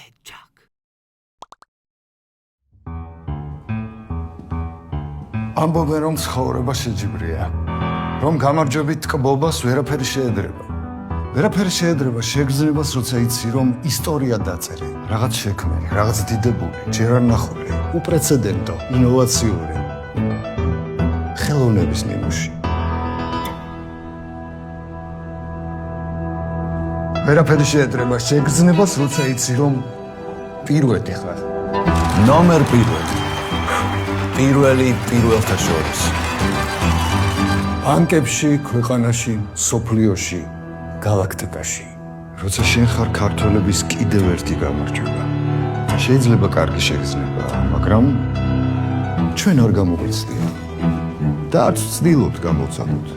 ეჯაკ. ამბობენ რომ ცხოვრება შეჯიბრია, რომ გამარჯვებით ტკბობას ვერაფერი შეედრება. ვერაფერი შეედრება შეგრძნებას, როცა იცი რომ ისტორია დაწერე, რაღაც შექმნე, რაღაც დიდებული, ჯერ არ ნახული, უპრეცედენტო, ინოვაციური. ხელოვნების ნიმუში. ვერაფერი შეედრება შეგრძნებას, როცა იცი რომ პირველი ხარ. ნომერ პირველი. პირველთა შორის. ბანკებში, ქვეყანაში, სოფლიოში, galaktikაში. როცა შენ ხარ ქართველების კიდევ ერთი გამარჯვება. შეიძლება კარგი შეგრძნებაა, მაგრამ ჩვენ არ გამოგვიცდია. და არც ვცდილობთ გამოვცადოთ.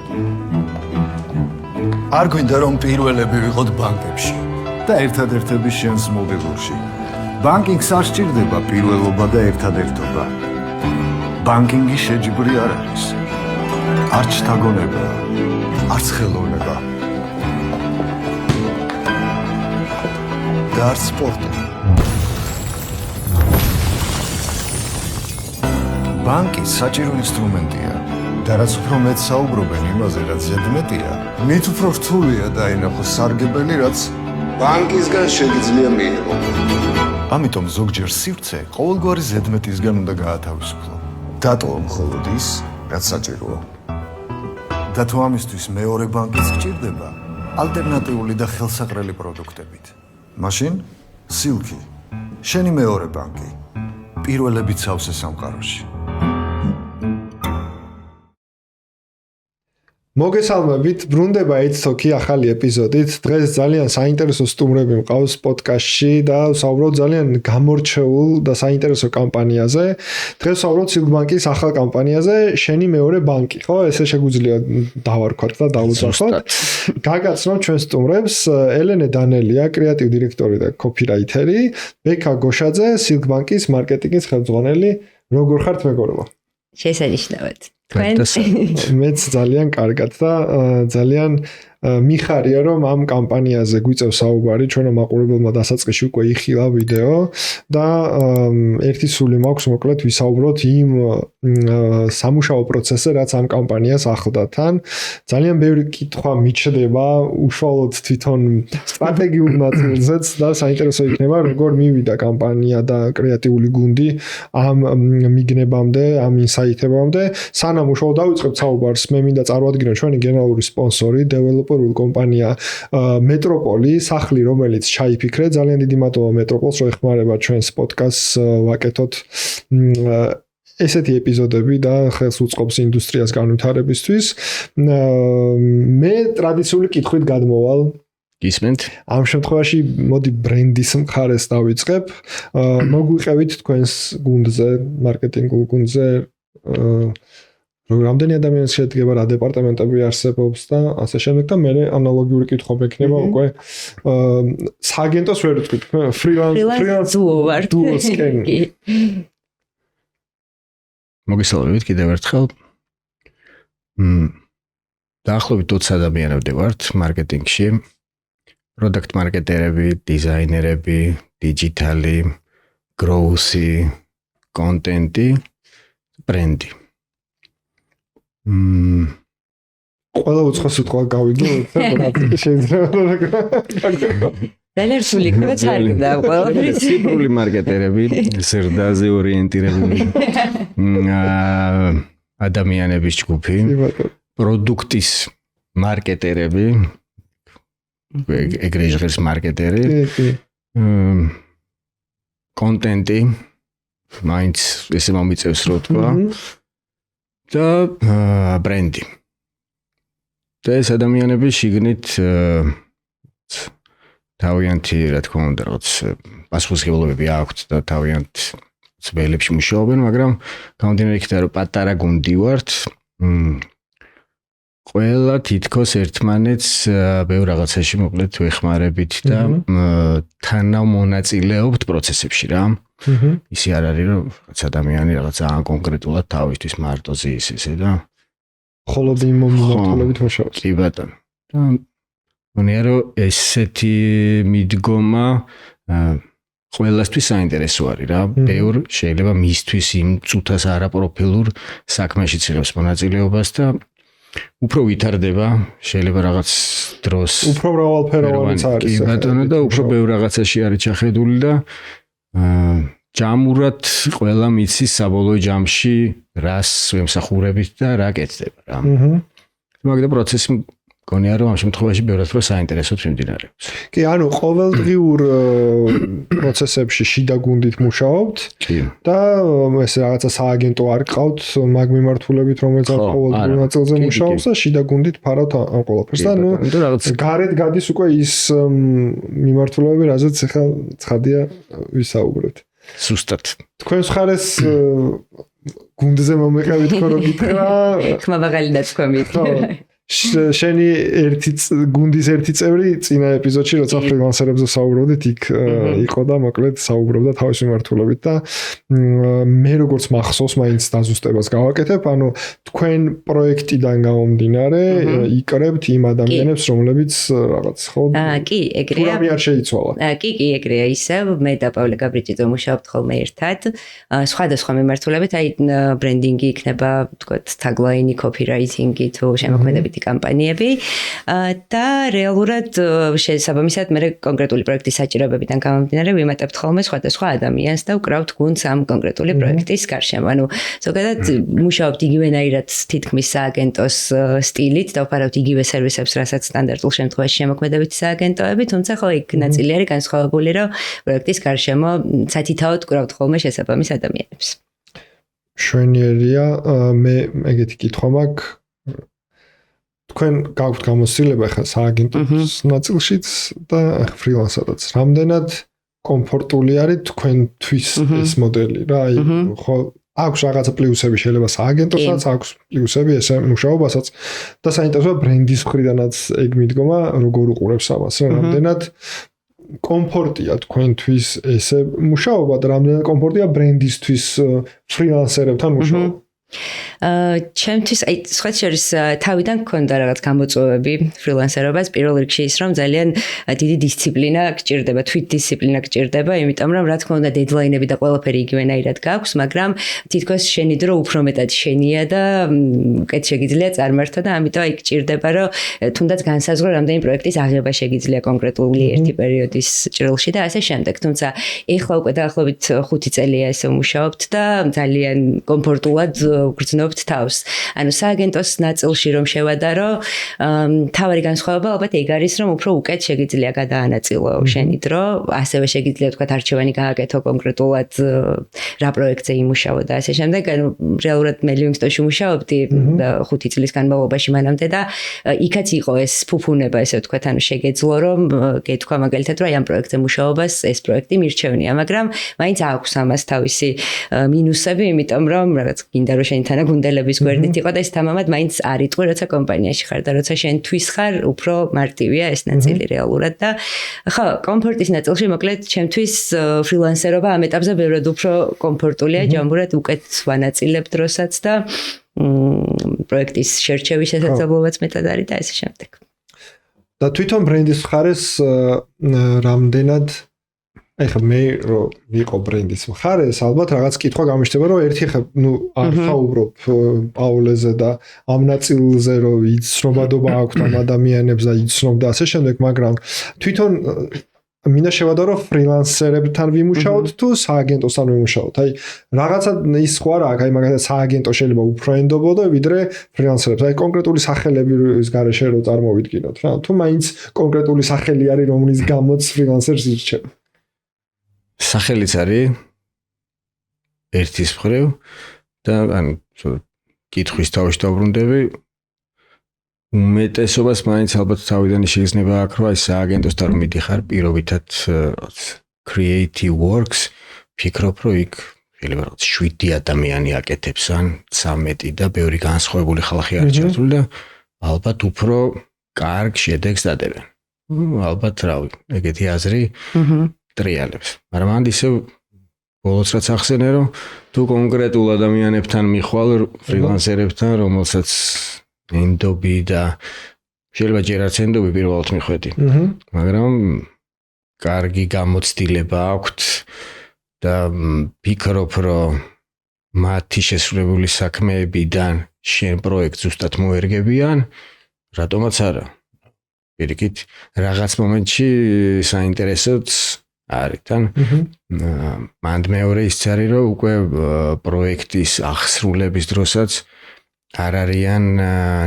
არ გვინდა რომ პირველები ვიყოთ ბანკებში და ერთადერთები შენს მობილურში. ბანკინგს არ სჭირდება პირველობა და ერთადერთობა. ბანკინგი შეჯიბრი არ არის. არც შთაგონება, არც ხელოვნება. და არც სპორტი. ბანკი საჭირო ინსტრუმენტია. და რაც უფრო მეტ საუბრობენ იმაზე, რაც ზედმეტია, მით უფრო რთულია დაინახოს სარგებელი, რაც ბანკისგან შეიძლება მიიღო. ამიტომ ზოგჯერ სივრცე ყოველგვარი ზედმეტისგან უნდა გაათავისუფლო. დატოვა მხოლოდ ის, რაც საჭიროა. და თუ ამისთვის მეორე ბანკიც გჭირდება, ალტერნატიული და ხელსაყრელი პროდუქტებით. მაშინ სილკი, შენი მეორე ბანკი, პირველები ცავსე სამყაროში. მოგესალმებით, ბრუნდება ეცოქი ახალი ეპიზოდით. დღეს ძალიან საინტერესო სტუმრები მყავს პოდკასტში და ვსაუბრობთ ძალიან გამორჩეულ და საინტერესო კამპანიაზე. დღეს ვსაუბრობთ სილკბანკის ახალ კამპანიაზე, შენი მეორე ბანკი, ხო? ესე შეგვიძლია დავარქვათ და დავუძახოთ. გაგაცნობ ჩვენ სტუმრებს ელენე დანელია, კრეატივ დირექტორი და კოპირაიტერი, ბექა გოშაძე, სილკბანკის მარკეტინგის ხელმძღვანელი. როგორ ხართ მეგობრებო? შესანიშნავად. მეც ძალიან კარგად და ძალიან მიხარია რომ ამ კამპანიაზე გვიწევს საუბარი, ჩვენო მაყურებელმა დასაწყისში უკვე იხილა ვიდეო და ერთი სული მაქვს მოკლედ ვისაუბროთ იმ სამუშაო პროცესზე, რაც ამ კამპანიას ახლდა თან. ძალიან ბევრი კითხვა მიჩნდება უშუალოდ თვითონ სტრატეგიულ ნაწილზეც და საინტერესო იქნება როგორ მივიდა კამპანია და კრეატიული გუნდი ამ მიგნებამდე, ამ ინსაიტებამდე. სანამ უშუალოდ დავიწყებთ საუბარს, მე მინდა წარვადგინო ჩვენი გენერალური სპონსორი, დეველოპერული კომპანია მეტროპოლი, სახლი, რომელიც ჩაიფიქრე. ძალიან დიდი მადლობა მეტროპოლს, რომ ეხმარება ჩვენს პოდკასტს ვაკეთოთ ესეთი ეპიზოდები და ხელს უწყობს ინდუსტრიას განვითარებისთვის. მე ტრადიციული კითხვით გადმოვალ. გისმენთ? ამ შემთხვევაში მოდი ბრენდის მხარეს დავიწყებ. მოგვიყევით თქვენს გუნდზე, მარკეტინგულ გუნდზე რამდენი ადამიანი შედგება, რა დეპარტამენტები არსებობს და ასე შემდეგ და მე ანალოგიური კითხვა მექნება უკვე სააგენტოს ვერ ვთქვით, ფრილანს დუოსკენ. მოგესალმებით კიდევ ერთხელ. დაახლოებით 20 ადამიანები ვართ მარკეტინგში. პროდუქტ მარკეტერები, დიზაინერები, დიჯიტალი, გროუსი, კონტენტი, ბრენდი. ყველა უცხოს სიტყვა გავიგე, შეიძლება. ძალიან რთული იქნება ჩარგდა ყველაფრის. ციფრული მარკეტერები, ზრდაზე ორიენტირებული ადამიანების ჯგუფი, პროდუქტის მარკეტერები, ეგრეჟღერს მარკეტერი, კონტენტი, მაინც ესე მომიწევს რო თქვა. და ბრენდი. და ეს ადამიანები შიგნით თავიანთი, რა თქმა უნდა, რაღაც პასუხისმგებლობები აქვთ და თავიანთ ძველებში მუშაობენ, მაგრამ გამომდინარე იქიდან, რომ პატარა გუნდი ვართ, ყველა თითქოს ერთმანეთს ბევრ რაღაცაში მოკლედ ვეხმარებით და თანამონაწილეობთ პროცესებში რა. ისი არ არის რომ ადამიანი რაღაც ძალიან კონკრეტულად თავისთვის მარტო ზის ესე და მხოლოდ იმ მომენტებით მუშაობს. კი ბატონო. და მგონია რომ ესეთი მიდგომა ყველასთვის საინტერესო არის რა. ბევრ შეიძლება მისთვის იმ წუთას არაპროფილურ საქმეშიც იღებს მონაწილეობას და უფრო ვითარდება, შეიძლება რაღაც დროს უფრო მრავალფეროვანიც არის. კი ბატონო და უფრო ბევრ რაღაცაში არის ჩახედული და ჯამურად ყველა მიცის საბოლოო ჯამში რას ემსახურებით და რა კეთდება რა. მაგდა პროცესი მგონია რომ ამ შემთხვევაში ბევრად უფრო საინტერესოდ მიმდინარეობს. კი, ანუ ყოველდღიურ პროცესებში შიდა გუნდით მუშაობთ და ეს რაღაცა სააგენტო არ გყავთ მაგ მიმართულებით, რომელიც ყოველდღიურ ნაწილზე მუშაობს და შიდა გუნდით ფარავთ ამ ყველაფერს და ნუ გარეთ გადის უკვე ის მიმართულებები, რაზეც ახლა ცხადია ვისაუბრეთ. Სუსტად. თქვენს ხარეს გუნდზე მომიყევით ხო რომ გითხრა? ხმაბაღალი დათქვამი. შენი გუნდის ერთი წევრი წინა ეპიზოდში როცა ფრილანსერებზე საუბრობდით იქ იყო და მოკლედ საუბრობდა თავის მიმართულებით და მე როგორც მახსოვს მაინც დაზუსტებას გავაკეთებ, ანუ თქვენ პროექტიდან გამომდინარე იკრებთ იმ ადამიანებს რომლებიც რაღაც ხო? კი, ეგრეა. არ შეიცვალა. კი, ეგრეა ისევ მე და პავლე გაბრიჭიძე მუშაობთ ხოლმე ერთად. სხვადასხვა მიმართულებით, აი ბრენდინგი იქნება, თქვათ, tagline-ი, copywriting-ი თუ შემოქმედებითი კამპანიები და რეალურად შესაბამისად მე კონკრეტული პროექტის საჭიროებებიდან გამომდინარე ვიმატებთ ხოლმე სხვადასხვა ადამიანს და ვკრავთ გუნდს ამ კონკრეტული პროექტის გარშემო. ანუ ზოგადად მუშაობთ იგივენაირად თითქმის სააგენტოს სტილით და ვფარავთ იგივე სერვისებს, რასაც სტანდარტულ შემთხვევაში შემოქმედებითი სააგენტოები, თუმცა ხო იქ ნაწილი არის განსხვავებული, რომ პროექტის გარშემო სათითაოდ ვკრავთ ხოლმე შესაბამის ადამიანებს. შვენიერია, მე ეგეთი კითხვა მაქვს. თქვენ გაქვთ გამოცდილება ხა სააგენტოს ნაწილშიც და ფრილანსადაც. რამდენად კომფორტული არის თქვენთვის ეს მოდელი რა? აი ხო აქვს რაღაცა პლუსები შეიძლება სააგენტოსაც, აქვს პლუსები ესე მუშაობასაც და საინტერესოა ბრენდის მხრიდანაც ეგ მიდგომა როგორ უყურებს ამას რა? რამდენად კომფორტია თქვენთვის ესე მუშაობა და რამდენად კომფორტია ბრენდისთვის ფრილანსერებთან მუშაობა? ჩემთვის აი სხვა შორის თავიდან მქონდა რაღაც გამოწვევები ფრილანსერობას პირველ რიგში ის რომ ძალიან დიდი დისციპლინა გჭირდება, თვით დისციპლინა გჭირდება, იმიტომ რომ რა თქმა უნდა დედლაინები და ყველაფერი იგივენაირად გაქვს, მაგრამ თითქოს შენი დრო უფრო მეტად შენია და უკეთ შეგიძლია წარმართო და ამიტომ აი გჭირდება რომ თუნდაც განსაზღვრო რამდენი პროექტის აღება შეგიძლია კონკრეტული ერთი პერიოდის ჭრილში და ასე შემდეგ. თუმცა ეხლა უკვე დაახლოებით 5 წელია ესე ვმუშაობთ და ძალიან კომფორტულად ვგრძნობთ თავს. ანუ სააგენტოს ნაწილში რომ შევადარო, თავარი განსხვავება ალბათ ეგ არის, რომ უფრო უკეთ შეგიძლია გადაანაწილო შენი დრო, ასევე შეგიძლია თქვა არჩევანი გააკეთო კონკრეტულად რა პროექტზე იმუშაო და ასე შემდეგ. ანუ რეალურად მე ლივინგსტონში მუშაობდი 5 წლის განმავლობაში მანამდე და იქაც იყო ეს ფუფუნება, ესე ვთქვათ, ანუ შეგეძლო რომ გეთქვა მაგალითად რომ აი ამ პროექტზე მუშაობას ეს პროექტი მირჩევნია, მაგრამ მაინც აქვს ამას თავისი მინუსები, იმიტომ რომ რაღაც გინდა რომ შენი თანაგუნდელების გვერდით იყო და ეს თამამად მაინც არ იტყვი, როცა კომპანიაში ხარ და როცა შენ თვის ხარ, უფრო მარტივია ეს ნაწილი რეალურად და ხო, კომფორტის ნაწილში მოკლედ ჩემთვის ფრილანსერობა ამ ეტაპზე ბევრად უფრო კომფორტულია, ჯამურად უკეთ ვანაწილებ დროსაც და პროექტის შერჩევის შესაძლებლობაც მეტად არის და ასე შემდეგ. და თვითონ ბრენდის მხარეს რამდენად ეხლა მე რომ ვიყო ბრენდის მხარეს, ალბათ რაღაც კითხვა გამიშდება, რომ ერთი ხა ნუ არ საუბრობ პაულეზე და ამ ნაწილზე რომ იცნობადობა აქვს ამ ადამიანებს და იცნობ და ასე შემდეგ, მაგრამ თვითონ მინდა შევადარო ფრილანსერებთან ვიმუშაოთ თუ სააგენტოსთან ვიმუშაოთ. აი რაღაცა ის ხო არა, აი მაგალითად სააგენტო შეიძლება უფრო ენდობოდა ვიდრე ფრილანსერებს. აი კონკრეტული სახელების გარეშე რო წარმოვიდგინოთ რა. თუ მაინც კონკრეტული სახელი არის, რომლის გამოც ფრილანსერს ირჩევ. სახელიც არის ერთის მხრივ და ანუ კითხვის თავში დავბრუნდები უმეტესობას მაინც ალბათ თავიდან შეიძლება აქ რომ აი სააგენტოსთან რომ მიდიხარ პირობითად creative works ფიქრობ რომ იქ შეიძლება რაღაც 7 ადამიანი აკეთებს ან 13 და ბევრი განსხვავებული ხალხი არის ჩართული და ალბათ უფრო კარგ შედეგს დადებენ. ალბათ რავი, ეგეთი აზრი ტრიალებს. მაგრამ ან ისევ ბოლოს რაც ახსენე რომ თუ კონკრეტულ ადამიანებთან მიხვალ ფრილანსერებთან რომელსაც ენდობი და შეიძლება ჯერ არც ენდობი პირველად მიხვედი. მაგრამ კარგი გამოცდილება აქვთ და ფიქრობ, რომ მათი შესრულებული საქმეებიდან შენ პროექტს ზუსტად მოერგებიან, რატომაც არა. პირიქით, რაღაც მომენტში საინტერესოც არის. თან მანდ მეორე ის არის, რომ უკვე პროექტის ახსრულების დროსაც არ არიან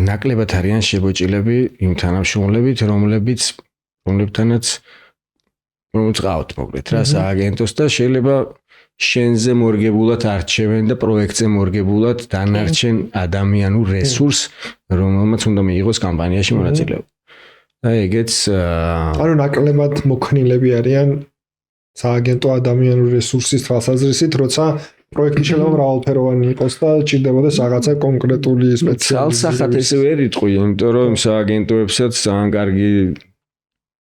ნაკლებად არიან შებოჭილები იმ თანამშრომლებით, რომლებთანაც წავთ მოკლედ რა სააგენტოს და შეიძლება შენზე მორგებულად არჩევენ და პროექტზე მორგებულად დანარჩენ ადამიანურ რესურსს, რომელმაც უნდა მიიღოს კამპანიაში მონაწილეობა. და ეგეც ანუ ნაკლებად მოქნილები არიან სააგენტო ადამიანურ რესურსის თვალსაზრისით, როცა პროექტი შეიძლება მრავალფეროვანი იყოს და ჭირდებოდეს რაღაცა კონკრეტული სპეციალიზაცია. ცალსახად ესე ვერ იტყვი, იმიტომ რომ სააგენტოებსაც ძალიან კარგი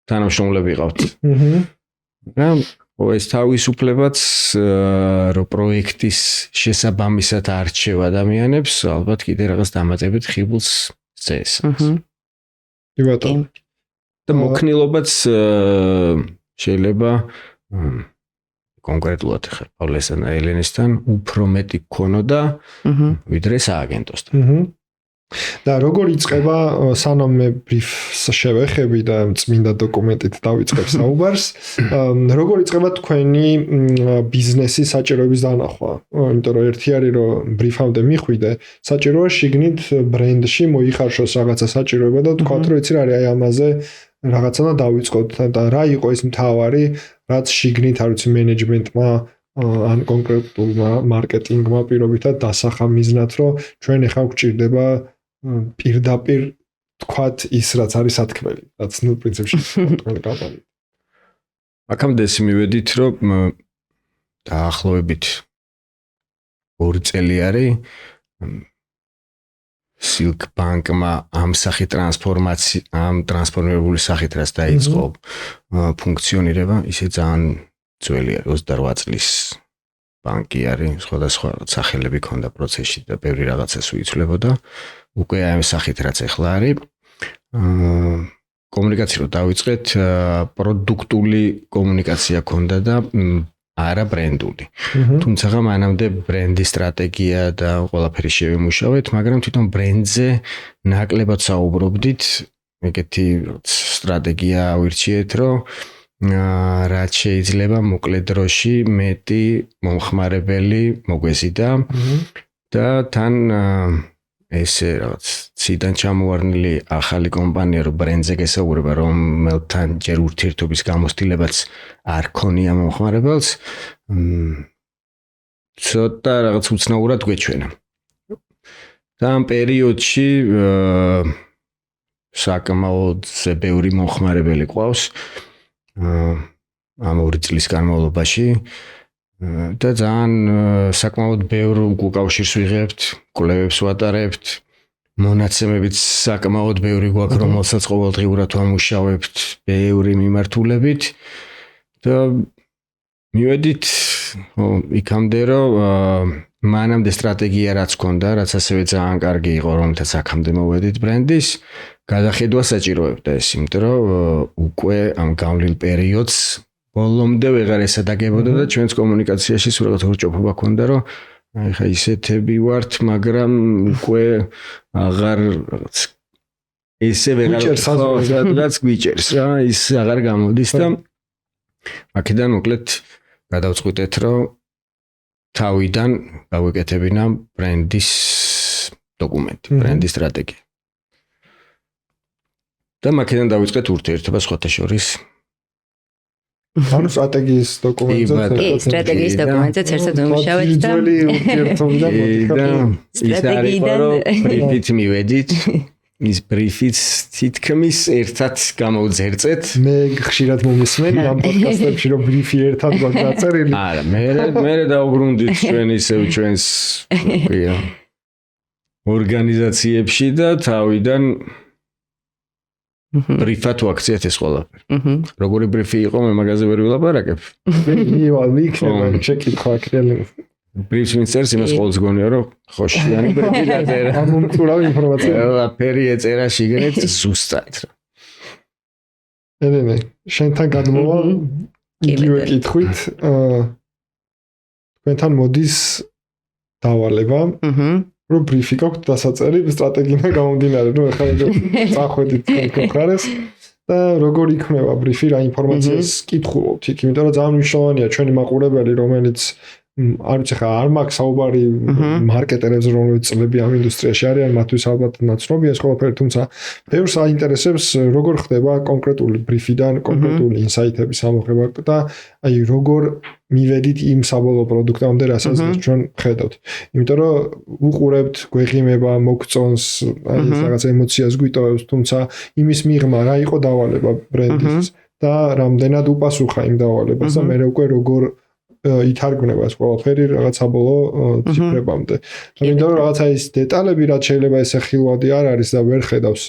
თანამშრომლები ყავთ. მაგრამ ეს თავისუფლებაც რო პროექტის შესაბამისად არჩევ ადამიანებს, ალბათ კიდე რაღაც დამატებით ხიბლს წეს. კი ბატონო. და მოქნილობაც შეიძლება კონკრეტულად ხარ პავლესთან და ელენესთან უფრო მეტი გქონოდა ვიდრე სააგენტოსთან. და როგორ იწყება სანამ მე ბრიფს შევეხები და წმინდა დოკუმენტით დავიწყებ საუბარს, როგორ იწყება თქვენი ბიზნესის საჭიროების დანახვა? იმიტომ რომ ერთი არის რომ ბრიფამდე მიხვიდე, საჭიროა შიგნით ბრენდში მოიხარშოს რაღაცა საჭიროება და თქვათ რომ იცი რა არის აი ამაზე რაღაცა და დავიწყოთ და რა იყო ეს მთავარი, რაც შიგნით არ ვიცი მენეჯმენტმა ან კონკრეტულმა მარკეტინგმა პირობითად დასახა მიზნად, რომ ჩვენ ახლა გვჭირდება პირდაპირ თქვათ ის რაც არის სათქმელი, რაც ნუ პრინციპში თქვენი კამპანია. აქამდე მივედით რომ დაახლოებით 2 წელი არის Silk Bank-მა ამ სახით ტრანსფორმირებული სახით რაც დაიწყო ფუნქციონირება, ისე ძალიან ძველი არის 28 წლის ბანკი არის, სხვადასხვა სახელები ქონდა პროცესში და ბევრი რაღაცას უიცვლებოდა. უკვე ამ სახით რაც ახლა არის, კომუნიკაცია რო დავიწყეთ, პროდუქტული კომუნიკაცია ქონდა და არა ბრენდული. თუმცა მანამდე ბრენდის სტრატეგია და ყველაფერი შევიმუშავეთ, მაგრამ თვითონ ბრენდზე ნაკლებად საუბრობდით, ეგეთი სტრატეგია ავირჩიეთ, რომ რაც შეიძლება მოკლე დროში მეტი მომხმარებელი მოგვეზიდა და თან ესე რაღაც ციდან ჩამოვარდნილი ახალი კომპანია რო ბრენდზე გესაუბრება, რომელთან ჯერ ურთიერთობის გამოცდილებაც არ ქონია მომხმარებელს, ცოტა რაღაც უცნაურად გვეჩვენა. და ამ პერიოდში საკმაოდ ბევრი მომხმარებელი ყავს ამ 2 წლის განმავლობაში და ძალიან საკმაოდ ბევრ უკავშირს ვიღებთ, კვლევებს ვატარებთ, მონაცემებიც საკმაოდ ბევრი გვაქვს, რომელსაც ყოველდღიურად ვამუშავებთ ბევრი მიმართულებით და მივედით იქამდე რომ მანამდე სტრატეგია რაც ქონდა, რაც ასევე ძალიან კარგი იყო, რომელთაც აქამდე მოვედით ბრენდის, გადახედვა საჭიროებდა ეს, იმიტომ რომ უკვე ამ გავლილ პერიოდს ბოლომდე ვეღარ ესადაგებოდა და ჩვენს კომუნიკაციაში სულ რაღაც ურჭოფობა ქონდა, რომ აი ხა ისეთები ვართ, მაგრამ უკვე აღარ ესე ვეღარ სადღაც გვიჭერს რა, ის აღარ გამოდის და აქედან მოკლედ გადავწყვიტეთ, რომ თავიდან გავეკეთებინა ბრენდის დოკუმენტი, ბრენდის სტრატეგია. და აქედან დავიწყეთ ურთიერთობა სხვათა შორის. ანუ სტრატეგიის დოკუმენტზე სტრატეგიის დოკუმენტზე ერთად ვიმუშავეთ და ის არის რომ ბრიფით მივედით, ის ბრიფიც თითქმის ერთად გამოვძერწეთ. მე ხშირად მომისმენი ამ პოდკასტებში რომ ბრიფი ერთად გვაქვს დაწერილი. არა, მე დავუბრუნდით ჩვენ ისევ ჩვენს ორგანიზაციებში და თავიდან ბრიფად ვაქციეთ ეს ყველაფერი. როგორი ბრიფი იყო, მე მაგაზე ვერ ვილაპარაკებ. იქნება შეკითხვა ქრელი. ბრიფს მინწერს იმას ყოველს გონია, რომ ხოშიანი ბრიფი დაწერა. ამომწურავი ინფორმაცია. ყველაფერი ეწერა შიგნით ზუსტად. ელენე, შენთან გადმოვა იგივე კითხვით, თქვენთან მოდის დავალება, რომ ბრიფი გაქვთ დასაწერი სტრატეგიიდან გამომდინარე, ნუ ახლა წახვედით თქვენ მხარეს და როგორ იქნება ბრიფი, რა ინფორმაციას კითხულობთ იქ, იმიტომ რომ ძალიან მნიშვნელოვანია ჩვენი მაყურებელი, რომელიც არ ვიცი ხა არ მაქვს საუბარი მარკეტერებზე, რომლებიც წლები ამ ინდუსტრიაში არიან, მათთვის ალბათ ნაცნობია ეს ყველაფერი, თუმცა ბევრს აინტერესებს როგორ ხდება კონკრეტული ბრიფიდან კონკრეტული ინსაიტების ამოღება და აი როგორ მივედით იმ საბოლოო პროდუქტამდე, რასაც ჩვენ ხედავთ. იმიტომ რომ უყურებთ, გვეღიმება, მოგწონს, აი ეს რაღაც ემოციას გვიტოვებს, თუმცა იმის მიღმა რა იყო დავალება ბრენდის და რამდენად უპასუხა იმ დავალებას და მე უკვე როგორ ითარგმნება ეს ყველაფერი რაღაც საბოლოო ციფრებამდე. იმიტომ რომ რაღაცა ის დეტალები რაც შეიძლება ესე ხილვადი არ არის და ვერ ხედავს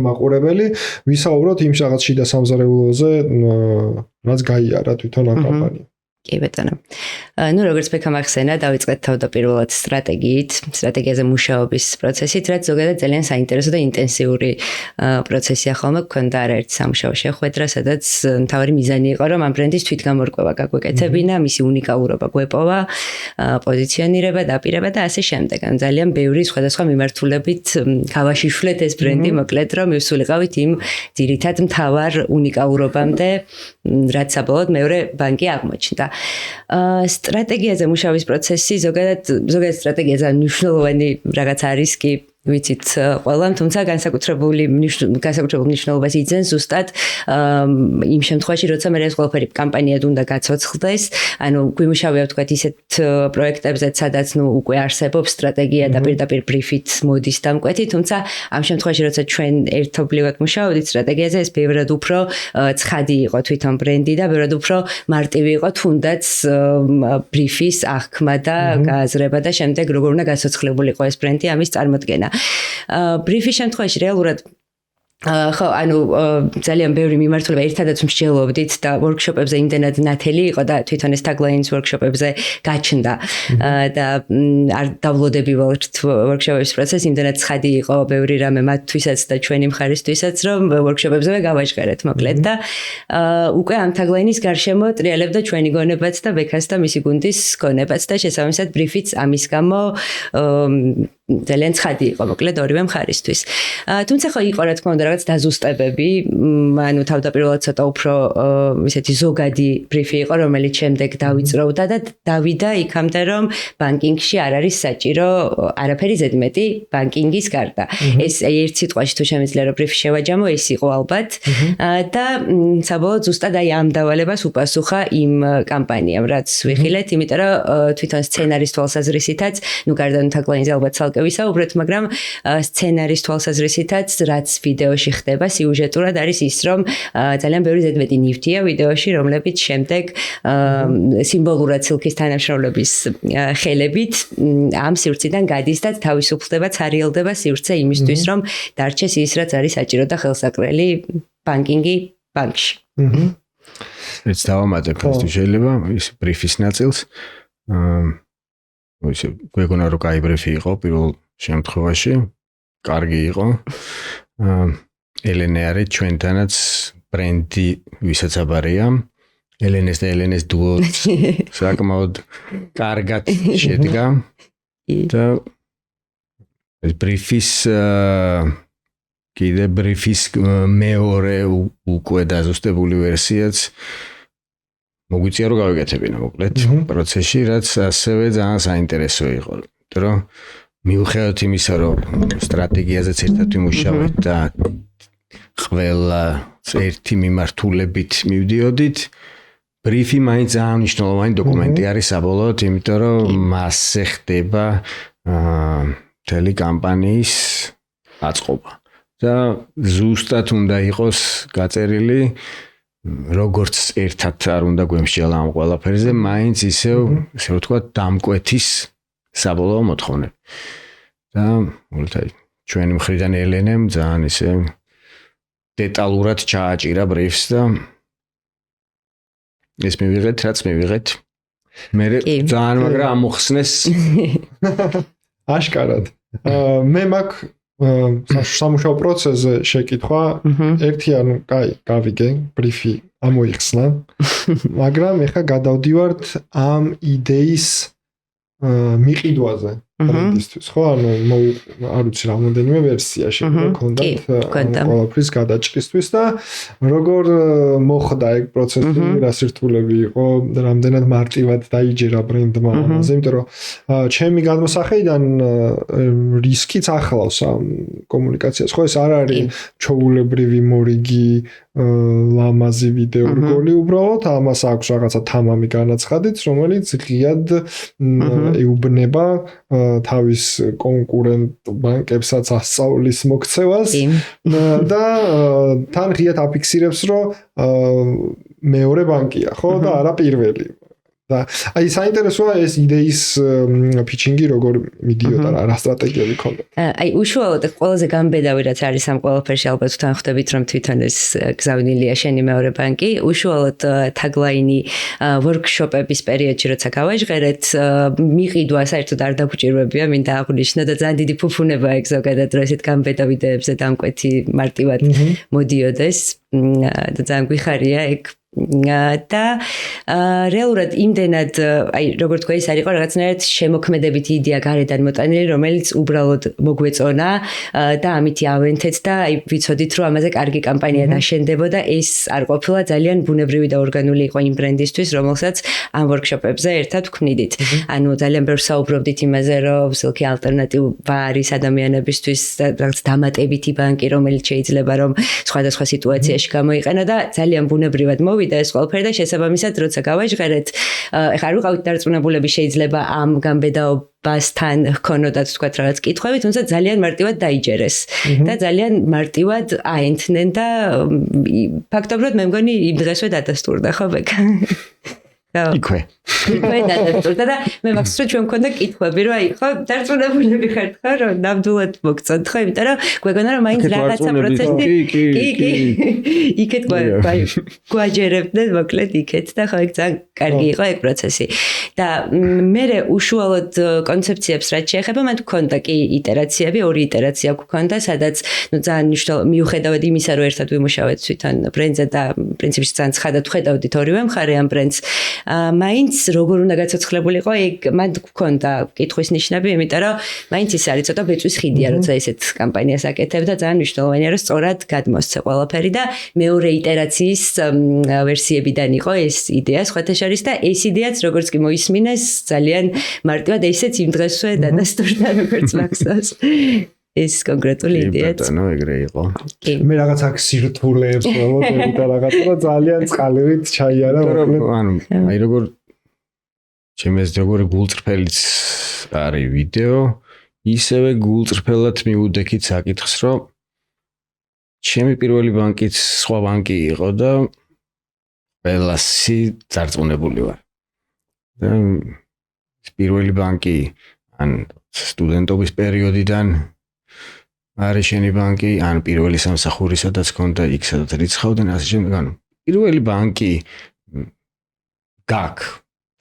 მაყურებელი, ვისაუბროთ იმ რაღაც შიდა სამზარეულოზე, რაც გაიარა თვითონ ამ კამპანიამ. კი ბატონო. ნუ როგორც ბექამ ახსენა, დავიწყეთ თავდაპირველად სტრატეგიაზე მუშაობის პროცესით, რაც ზოგადად ძალიან საინტერესო და ინტენსიური პროცესია ხოლმე გქონდა არაერთ სამუშაო შეხვედრა, სადაც მთავარი მიზანი იყო, რომ ამ ბრენდის თვითგამორკვევა გაგვეკეთებინა, მისი უნიკალურობა გვეპოვა, პოზიციონირება, დაპირება და ასე შემდეგ. ან ძალიან ბევრი სხვადასხვა მიმართულებით გავაშიშვლეთ ეს ბრენდი, მოკლედ რომ მივსულიყავით იმ ძირითად მთავარ უნიკალურობამდე, რაც საბოლოოდ მეორე ბანკი აღმოჩნდა. სტრატეგიაზე მუშაობის პროცესი ზოგადად სტრატეგიაზე მნიშვნელოვანი რაღაც არის კი ვიცით ყველამ, თუმცა განსაკუთრებული მნიშვნელობას იძენს ზუსტად იმ შემთხვევაში, როცა მე ეს ყველაფერი კამპანიად უნდა გაცოცხლდეს, ანუ გვიმუშავია ვთქვათ ისეთ პროექტებზეც, სადაც ნუ უკვე არსებობს სტრატეგია და პირდაპირ ბრიფით მოდის დამკვეთი, თუმცა ამ შემთხვევაში, როცა ჩვენ ერთობლივად მუშაობდით სტრატეგიაზე, ეს ბევრად უფრო ცხადი იყო თვითონ ბრენდი და ბევრად უფრო მარტივი იყო თუნდაც ბრიფის აღქმა და გააზრება და შემდეგ როგორ უნდა გაცოცხლებულიყო ეს ბრენდი ამის წარმოდგენა. ბრიფის შემთხვევაში რეალურად ხო, ანუ ძალიან ბევრი მიმართულება ერთადაც მსჯელობდით და ვორქშოპებზე იმდენად ნათელი იყო და თვითონ ეს tagline ვორქშოპებზე გაჩნდა და არ დავლოდები ვორქშოპების პროცესი იმდენად ცხადი იყო ბევრი რამე მათთვისაც და ჩვენი მხარისთვისაც, რომ ვორქშოპებზე გავაჟღერეთ მოკლედ და უკვე ამ tagline-ის გარშემო ტრიალებდა ჩვენი გონებაც და ბექას და მისი გუნდის გონებაც და შესაბამისად ბრიფიც ამის გამო ძალიან ცხადი იყო მოკლედ ორივე მხარისთვის. თუმცა ხო იყო რა თქმა უნდა რაღაც დაზუსტებები, ანუ თავდაპირველად ცოტა უფრო ისეთი ზოგადი ბრიფი იყო, რომელიც შემდეგ დავიწროვდა და დავიდა იქამდე, რომ ბანკინგში არ არის საჭირო არაფერი ზედმეტი ბანკინგის გარდა. ეს ერთ სიტყვაში თუ შემიძლია რომ ბრიფი შევაჯამო, ეს იყო ალბათ და საბოლოოდ ზუსტად აი ამ დავალებას უპასუხა იმ კამპანიამ, რაც ვიხილეთ, იმიტომ რომ თვითონ სცენარის თვალსაზრისითაც, ნუ გარდა tagline-ზე ალბათ ცალკე ვისაუბრეთ, მაგრამ სცენარის თვალსაზრისითაც, რაც ვიდეოში ხდება სიუჟეტურად არის ის, რომ ძალიან ბევრი ზედმეტი ნივთია ვიდეოში, რომლებიც შემდეგ სიმბოლურად სილქის თანამშრომლობის ხელებით ამ სივრციდან გადის და თავისუფლდება, ცარიელდება სივრცე იმისთვის, რომ დარჩეს ის, რაც არის საჭირო და ხელსაყრელი ბანკინგი ბანკში. ეს დავამატებ, თუ შეიძლება ის ბრიფის ნაწილს. ისე გვეგონა რომ კაი ბრიფი იყო პირველ შემთხვევაში, კარგი იყო. ელენე არის ჩვენთანაც ბრენდი, ვისაც აბარია. ელენეს და ელენეს დუო საკმაოდ კარგად შედგა. და ეს ბრიფის კიდე ბრიფის მეორე უკვე დაზუსტებული ვერსიაც მოგვიწია რომ გავიკეთებინა მოკლედ პროცესში, რაც ასევე ძალიან საინტერესო იყო. იმიტომ რომ მიუხედავად იმისა, რომ სტრატეგიაზეც ერთად ვიმუშავეთ და ყველა ერთი მიმართულებით მივდიოდით, ბრიფი მაინც ძალიან მნიშვნელოვანი დოკუმენტი არის საბოლოოდ, იმიტომ რომ მასზე ხდება მთელი კამპანიის აწყობა. და ზუსტად უნდა იყოს გაწერილი, როგორც ერთად არ უნდა გვემსჯელა ამ ყველაფერზე, მაინც ისევ, ესე ვთქვათ, დამკვეთის საბოლოო მოთხოვნები. და მოკლედ ჩვენი მხრიდან ელენემ ძალიან ისე დეტალურად ჩააჭირა ბრიფს და ეს მივიღეთ, რაც მივიღეთ. მე ძალიან მაგრა ამოხსნეს აშკარად. მე მაქვს სამუშაო პროცესზე შეკითხვა ერთი ანუ კაი გავიგე ბრიფი ამოიხსნა მაგრამ ეხა გადავდივართ ამ იდეის მიყიდვაზე ბრენდისთვის ხო ანუ არ ვიცი რამდენიმე ვერსია შეგვექონდათ ყველაფრის გადაჭრისთვის და როგორ მოხდა ეგ პროცესი რა სირთულები იყო რამდენად მარტივად დაიჯერა ბრენდმა ამაზე იმიტომ რომ ჩემი გადმოსახედიდან რისკიც ახლავს ამ კომუნიკაციას ხო ეს არ არის ჩაულებრივი მორიგი ლამაზი ვიდეო რგოლი უბრალოდ ამას აქვს რაღაცა თამამი განაცხადიც რომელიც ღიად ეუბნება თავის კონკურენტ ბანკებსაც ასწავლის მოქცევას და თან ღიად აფიქსირებს რომ მეორე ბანკია ხო და არა პირველი და აი საინტერესოა ეს იდეის ფიჩინგი როგორ მიდიოდა რა სტრატეგიები ქონდა აი უშუალოდ ყველაზე გამბედავი რაც არის ამ ყველაფერში ალბათ თან ხვდებით რომ თვითონ ეს გზავნილია შენი მეორე ბანკი უშუალოდ თაგლაინი ვორქშოპების პერიოდში როცა გავაჟღერეთ მიყიდვა საერთოდ არ დაგუჭირვებია მინდა აღვნიშნო და ძალიან დიდი ფუფუნება ეგ ზოგადად რომ ესეთ გამბედავ იდეებზე დამკვეთი მარტივად მოდიოდეს და ძალიან გვიხარია ეგ და რეალურად იმდენად აი როგორ თქვა ის არის ყო რაღაცნაირად შემოქმედებითი იდეა გარედან მოტანილი რომელიც უბრალოდ მოგვეწონა და ამით ავენთეთ და აი ვიცოდით რომ ამაზე კარგი კამპანია დაშენდებოდა ეს არ ყოფილა ძალიან ბუნებრივი და ორგანული იყო იმ ბრენდისთვის რომელსაც ამ ვორქშოპებზე ერთად ვქმნიდით ანუ ძალიან ბევრს საუბრობდით იმაზე რომ სილკი ალტერნატივა არის ადამიანებისთვის რაღაც დამატებითი ბანკი რომელიც შეიძლება რომ სხვადასხვა სიტუაციაში გამოიყენა და ძალიან ბუნებრივად და ეს ყველაფერი და შესაბამისად როცა გავაჟღერეთ ეხლა არ ვიყავით დარწმუნებულები შეიძლება ამ გამბედაობასთან ჰქონოდათ თქვათ რაღაც კითხვები თუმცა ძალიან მარტივად დაიჯერეს და ძალიან მარტივად აენთნენ და ფაქტობრივად მე მგონი იმ დღესვე დადასტურდა ხო ბეკა იქვე დადასტურდა და მე მაგას რომ ჩვენ მქონდა კითხვები რომ აი ხო დარწმუნებულები ხართ ხო რომ ნამდვილად მოგწონთ ხო იმიტომ რომ გვეგონა რომ მაინც რაღაცა პროცესი კი იქეთ გვაჯერებდნენ მოკლედ იქეთ და ხო ეგ ძალიან კარგი იყო ეგ პროცესი და მე უშუალოდ კონცეფციებს რაც შეეხება მან გქონდა კი იტერაციები ორი იტერაცია გქონდა სადაც ნუ ძალიან მიუხედავად იმისა რომ ერთად ვიმუშავეთ თვითონ ბრენდზე და პრინციპში ძალიან ცხადად ვხედავდით ორივე მხარე ამ ბრენდს მაინც როგორ უნდა გაცოცხლებულიყო ეგ მან გქონდა კითხვის ნიშნები იმიტომ რომ მაინც ის არის ცოტა ბეწვის ხიდია როცა ესეთ კამპანიას აკეთებ და ძალიან მნიშვნელოვანია რომ სწორად გადმოსცე ყველაფერი და მეორე იტერაციის ვერსიებიდან იყო ეს იდეა სხვათა შორის და ეს იდეაც როგორც კი მოისმინეს ძალიან მარტივად ესეც იმ დღესვე დადასტურდა როგორც მახსოვს ეს კონკრეტული იდეა. ანუ ეგრე იყო. მე რაღაც აქ სირთულეებს ვამოწევი და რაღაცა ძალიან წყალივით ჩაიარა. ანუ აი როგორ ჩემს როგორ გულწრფელიც არის ვიდეო, ისევე გულწრფელად მიუდექით საკითხს, რომ ჩემი პირველი ბანკიც სხვა ბანკი იყო და ყველასი წარწმუნებული ვარ. და პირველი ბანკი ან სტუდენტობის პერიოდიდან არის შენი ბანკი, ან პირველი სამსახური სადაც ქონდა იქ სადაც რიცხავდნენ, ასე შემდეგ. ანუ პირველი ბანკი გაქვს,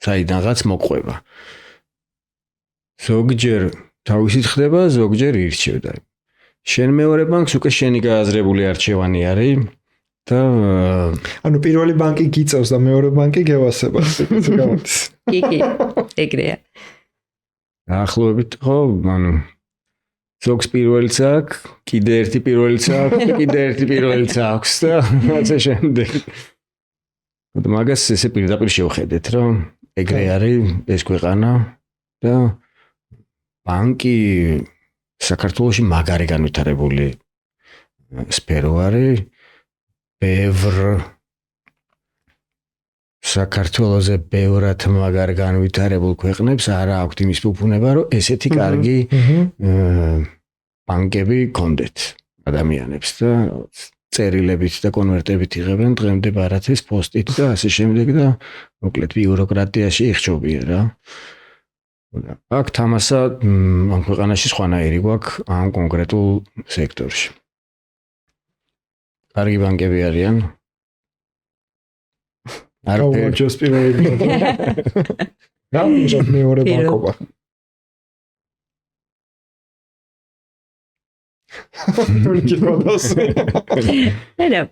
საიდანღაც მოყვება. ზოგჯერ თავისით ხდება, ზოგჯერ ირჩევდა. შენ მეორე ბანკს უკვე შენი გააზრებული არჩევანი არის და ანუ პირველი ბანკი გიწევს და მეორე ბანკი გევასება. კი, ეგრეა. ახლობებით ხო, ანუ ზოგს პირველიც აქვს, კიდე ერთი პირველიც აქვს, კიდე ერთი პირველიც აქვს და ასე შემდეგ. და მაგას ესე პირდაპირ შევხედეთ, რომ ეგრე არის ეს ქვეყანა და ბანკი საქართველოში მაგარი განვითარებული სფერო არის. ბევრ საქართველოზე ბევრად მაგარ განვითარებულ ქვეყნებს არა აქვთ იმის ფუფუნება, რომ ესეთი კარგი ბანკები გქონდეთ ადამიანებს და წერილებით და კონვერტებით იღებენ დღემდე ბარათის პოსტით და ასე შემდეგ და მოკლედ ბიუროკრატიაში იხჩობიან რა. აქ თამასა ამ ქვეყანაში სხვანაირი გვაქვს ამ კონკრეტულ სექტორში. კარგი ბანკები არიან. არ ვაჯოს პირველი ბანკი. მეორე ბანკობა. თუნი გიყოდოს. არა.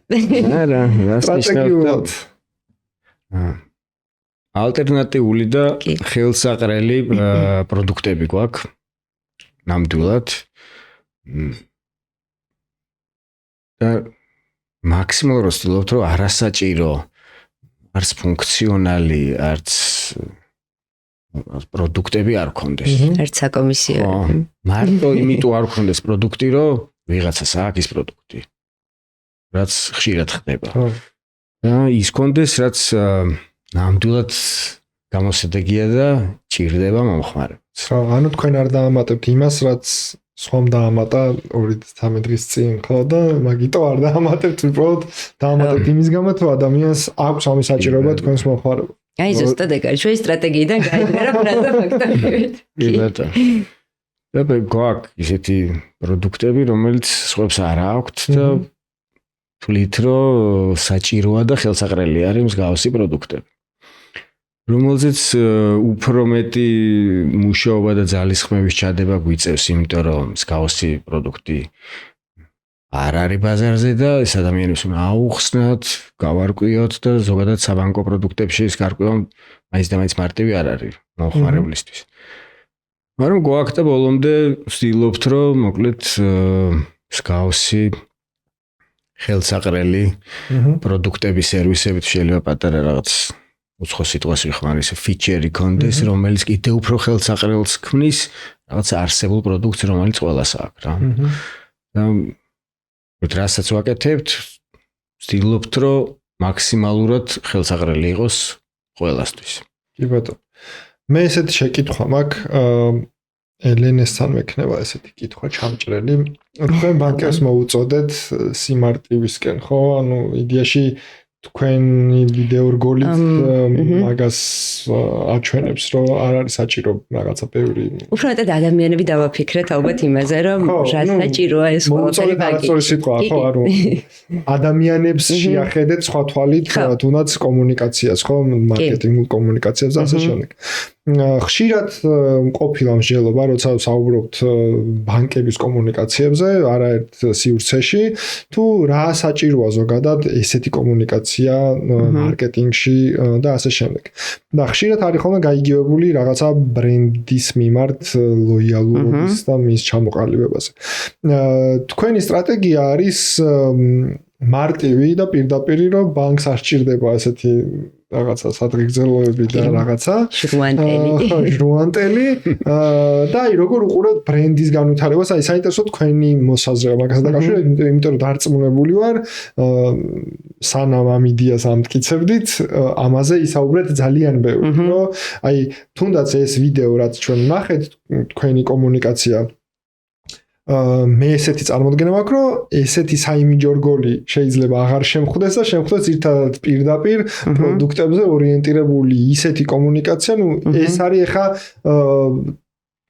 არა, სტრატეგიულად. ალტერნატიული და ხელსაყრელი პროდუქტები გვაქვს. ნამდვილად. და მაქსიმალურად ვცდილობთ, რომ არასაჭირო, არც ფუნქციონალი, არც პროდუქტები არ გქონდეს. ერთ საკომისიო. მარტო იმიტომ არ გქონდეს პროდუქტი, რომ ვიღაცას აქვს ის პროდუქტი. რაც ხშირად ხდება. და ის გქონდეს, რაც ნამდვილად გამოსადეგია და ჭირდება მომხმარებელს. ანუ თქვენ არ დაამატებთ იმას, რაც სხვამ დაამატა 2-13 დღის წინ, ხო და მაგიტო არ დაამატებთ, უბრალოდ დაამატებთ იმის გამო, თუ ადამიანს აქვს ამის საჭიროება თქვენს მომხმარებელს. აი ზუსტად ეგ არის, ჩვენი სტრატეგიიდან გაიგარა ფრაზა ფაქტობრივად. კი ბატონო. და გვაქვს ისეთი პროდუქტები, რომელიც სხვებს არ აქვთ და თვლით, რომ საჭიროა და ხელსაყრელი არის მსგავსი პროდუქტები. რომელზეც უფრო მეტი მუშაობა და ძალისხმევის ჩადება გვიწევს, იმიტომ რომ მსგავსი პროდუქტი არ არის ბაზარზე და ეს ადამიანებს უნდა აუხსნათ, გავარკვიოთ და ზოგადად საბანკო პროდუქტებში ეს გარკვევა მაინც და მაინც მარტივი არ არის მომხმარებლისთვის. მაგრამ გვაქვს და ბოლომდე ვცდილობთ, რომ მოკლედ მსგავსი ხელსაყრელი პროდუქტების სერვისებით შეიძლება პატარა რაღაც უცხო სიტყვას ვიხმარის ფიჩერი კონდეს, რომელიც კიდევ უფრო ხელსაყრელს ქმნის რაღაც არსებულ პროდუქტს, რომელიც ყველას აქვს რა. და რასაც ვაკეთებთ, ვცდილობთ, რომ მაქსიმალურად ხელსაყრელი იყოს ყველასთვის. კი ბატონო. მე ესეთი შეკითხვა მაქვს, ელენესთან მექნება ესეთი კითხვა ჩამჭრელი. თქვენ ბანკებს მოუწოდეთ სიმარტივისკენ, ხო? ანუ იდეაში თქვენი ვიდეო რგოლით მაგას აჩვენებს, რომ არ არის საჭირო რაღაცა ბევრი. უფრო მეტად ადამიანები დავაფიქრეთ ალბათ იმაზე, რომ რა საჭიროა ეს ყველაფერი ბანკი. ხო, ანუ ადამიანებს შეახედეთ სხვა თვალით, თუნდაც კომუნიკაციას, ხო, მარკეტინგულ კომუნიკაციას და ასე შემდეგ. ხშირად ყოფილა მსჯელობა, როცა საუბრობთ ბანკების კომუნიკაციებზე, არაერთ სივრცეში, თუ რა საჭიროა ზოგადად ესეთი კომუნიკაცია მარკეტინგში და ასე შემდეგ. და ხშირად არის ხოლმე გაიგივებული რაღაცა ბრენდის მიმართ ლოიალურობის და მის ჩამოყალიბებაზე. თქვენი სტრატეგია არის მარტივი და პირდაპირი, რომ ბანკს არ სჭირდება ესეთი რაღაცა სადღეგრძელოები და რაღაცა ჟუანტელი და აი როგორ უყურებთ ბრენდის განვითარებას, აი საინტერესო თქვენი მოსაზრება მაგას დაკავშირებით, იმიტომ რომ დარწმუნებული ვარ, სანამ ამ იდეას ამტკიცებდით, ამაზე ისაუბრეთ ძალიან ბევრი, რომ აი თუნდაც ეს ვიდეო რაც ჩვენ ვნახეთ, თქვენი კომუნიკაცია მე ესეთი წარმოდგენა მაქვს, რომ ესეთი საიმიჯო რგოლი შეიძლება აღარ შემხვდეს და შემხვდეს ერთად პირდაპირ პროდუქტებზე ორიენტირებული ისეთი კომუნიკაცია, ნუ ეს არის ახლა